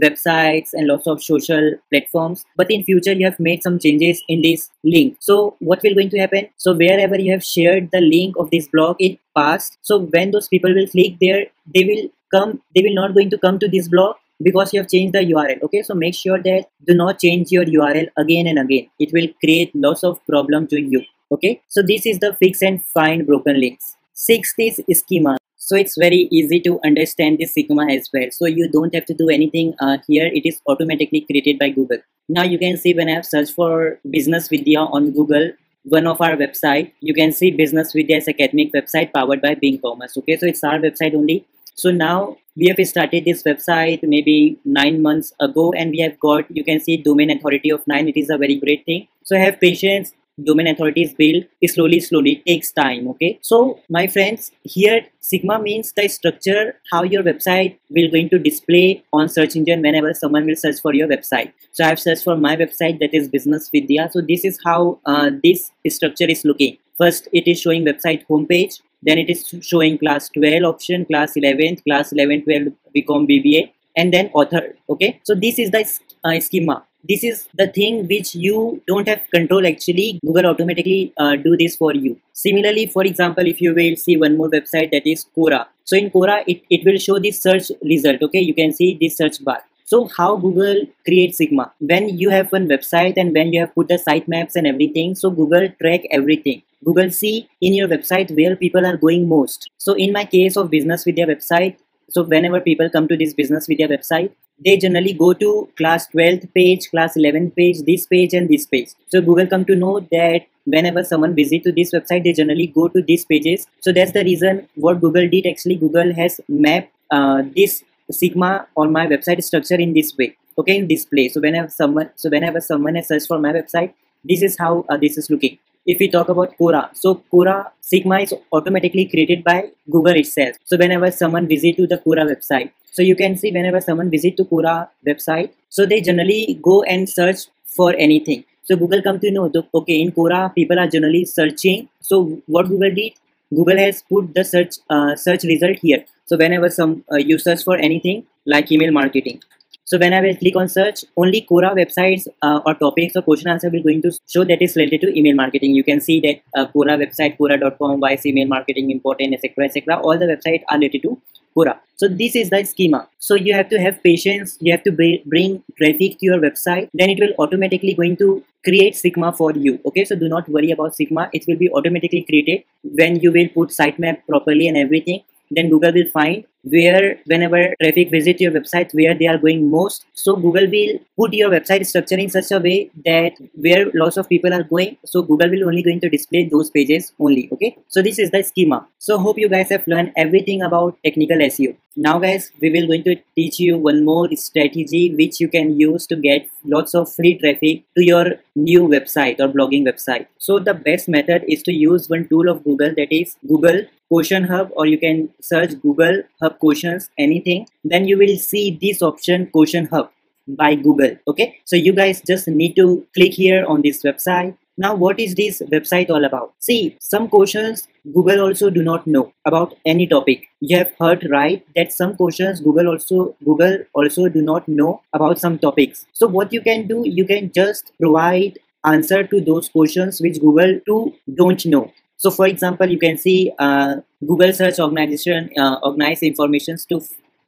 websites and lots of social platforms, but in future you have made some changes in this link. So what will going to happen? So wherever you have shared the link of this blog in past, so when those people will click there, they will not going to come to this blog because you have changed the URL. Okay, so make sure that do not change your URL again and again. It will create lots of problem to you. Okay, so this is the fix and find broken links. Sixth is schema. So it's very easy to understand this schema as well. So you don't have to do anything here. It is automatically created by Google. Now you can see when I have searched for Business Vidya on Google, one of our website, you can see Business Vidya's academic website powered by Bing Commerce. Okay, so it's our website only. So now we have started this website maybe 9 months ago and we have got, you can see domain authority of 9. It is a very great thing. So have patience. Domain authority is built slowly, it takes time. Okay, so my friends, here sigma means the structure how your website will going to display on search engine whenever someone will search for your website. So I have searched for my website, that is Business Vidya. So this is how this structure is looking. First it is showing website homepage, then it is showing class 12 option, class 11, class 11 12 become BBA, and then author. Okay, so this is the schema. this is the thing which you don't have control. Actually, Google automatically do this for you. Similarly, for example, if you will see one more website, that is Quora. So in Quora, it will show this search result. Okay, you can see this search bar. So how Google creates Sigma? When you have one website and when you have put the sitemaps and everything, so Google track everything. Google see in your website where people are going most. So in my case of Business Vidya website, so whenever people come to this Business Vidya website, they generally go to class 12th page, class 11th page, this page and this page. So Google come to know that whenever someone visit to this website, they generally go to these pages. So that's the reason what Google did. Actually, Google has mapped this Sigma on my website structure in this way. Okay, in display. So whenever someone has searched for my website, this is how this is looking. If we talk about Quora, so Quora Sigma is automatically created by Google itself. So whenever someone visit to the Quora website, so you can see whenever someone visit to Quora website, so they generally go and search for anything. So Google come to know that, okay, in Quora people are generally searching. So what Google did, Google has put the search result here. So whenever you search for anything like email marketing, so whenever I click on search, only Quora websites or topics or question answer will going to show that is related to email marketing. You can see that Quora website, Quora.com, why is email marketing important, etc., etc. All the websites are related to Quora. So this is the schema. So you have to have patience. You have to bring traffic to your website. Then it will automatically going to create Sigma for you. Okay, so do not worry about Sigma. It will be automatically created when you will put sitemap properly and everything. Then Google will find where whenever traffic visit your website, where they are going most. So Google will put your website structure in such a way that where lots of people are going, so Google will only going to display those pages only. Okay, so this is the schema. So hope you guys have learned everything about technical SEO. Now guys, we will going to teach you one more strategy which you can use to get lots of free traffic to your new website or blogging website. So the best method is to use one tool of Google, that is Google Question Hub, or you can search Google Hub Questions, anything. Then you will see this option, Question Hub by Google. Okay, so you guys just need to click here on this website. Now what is this website all about? See, some questions Google also do not know about any topic. You have heard right that some questions Google also do not know about some topics. So what you can do, you can just provide answer to those questions which Google too don't know. So for example, you can see Google search organization organize informations to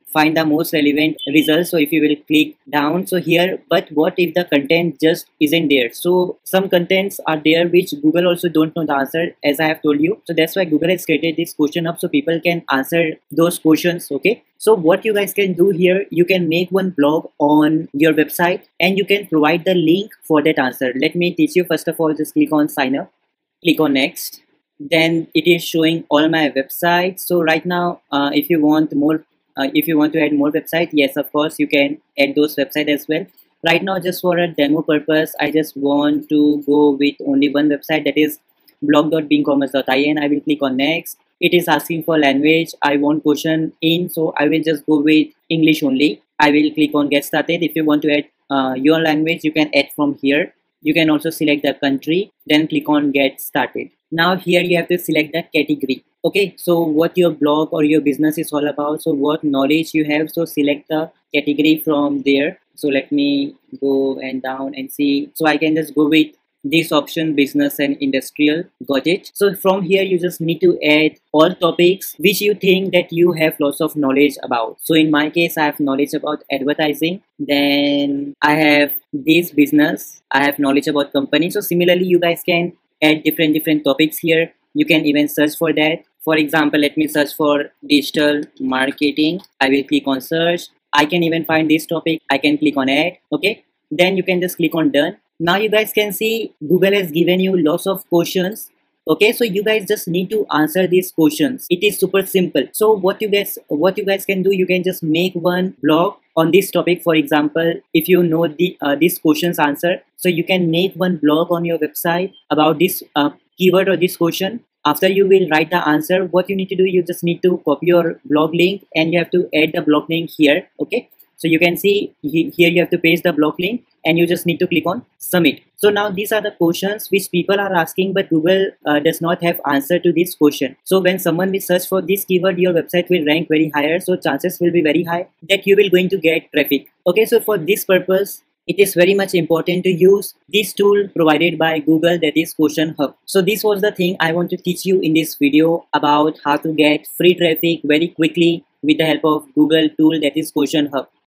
find the most relevant results. So if you will click down, so here, but what if the content just isn't there? So some contents are there which Google also don't know the answer, as I have told you. So that's why Google has created this question up so people can answer those questions. Okay, so what you guys can do here, you can make one blog on your website and you can provide the link for that answer. Let me teach you. First of all, just click on sign up, click on next. Then it is showing all my websites. So right now, if you want more, if you want to add more website, yes, of course, you can add those websites as well. Right now, just for a demo purpose, I just want to go with only one website, that is blog.beingcommerce.in. I will click on next. It is asking for language. I want question in, so I will just go with English only. I will click on get started. If you want to add your language, you can add from here. You can also select the country, then click on get started. Now here you have to select the category. Okay, so what your blog or your business is all about, so what knowledge you have, so select the category from there. So let me go and down and see. So I can just go with this option, business and industrial. Got it. So from here you just need to add all topics which you think that you have lots of knowledge about. So in my case, I have knowledge about advertising, then I have this business, I have knowledge about company. So similarly you guys can add different topics here. You can even search for that. For example, let me search for digital marketing. I will click on search. I can even find this topic. I can click on add. Okay, then you can just click on done. Now you guys can see Google has given you lots of questions. Okay, so you guys just need to answer these questions. It is super simple. So what you guys can do, you can just make one blog on this topic. For example, if you know the this question's answer, so you can make one blog on your website about this keyword or this question. After you will write the answer, what you need to do, you just need to copy your blog link and you have to add the blog link here. Okay, so you can see here you have to paste the blog link and you just need to click on submit. So now these are the questions which people are asking, but Google does not have answer to this question. So when someone will search for this keyword, your website will rank very higher. So chances will be very high that you will going to get traffic. Okay, so for this purpose, it is very much important to use this tool provided by Google, that is Question Hub. So this was the thing I want to teach you in this video about how to get free traffic very quickly with the help of Google tool, that is Question Hub.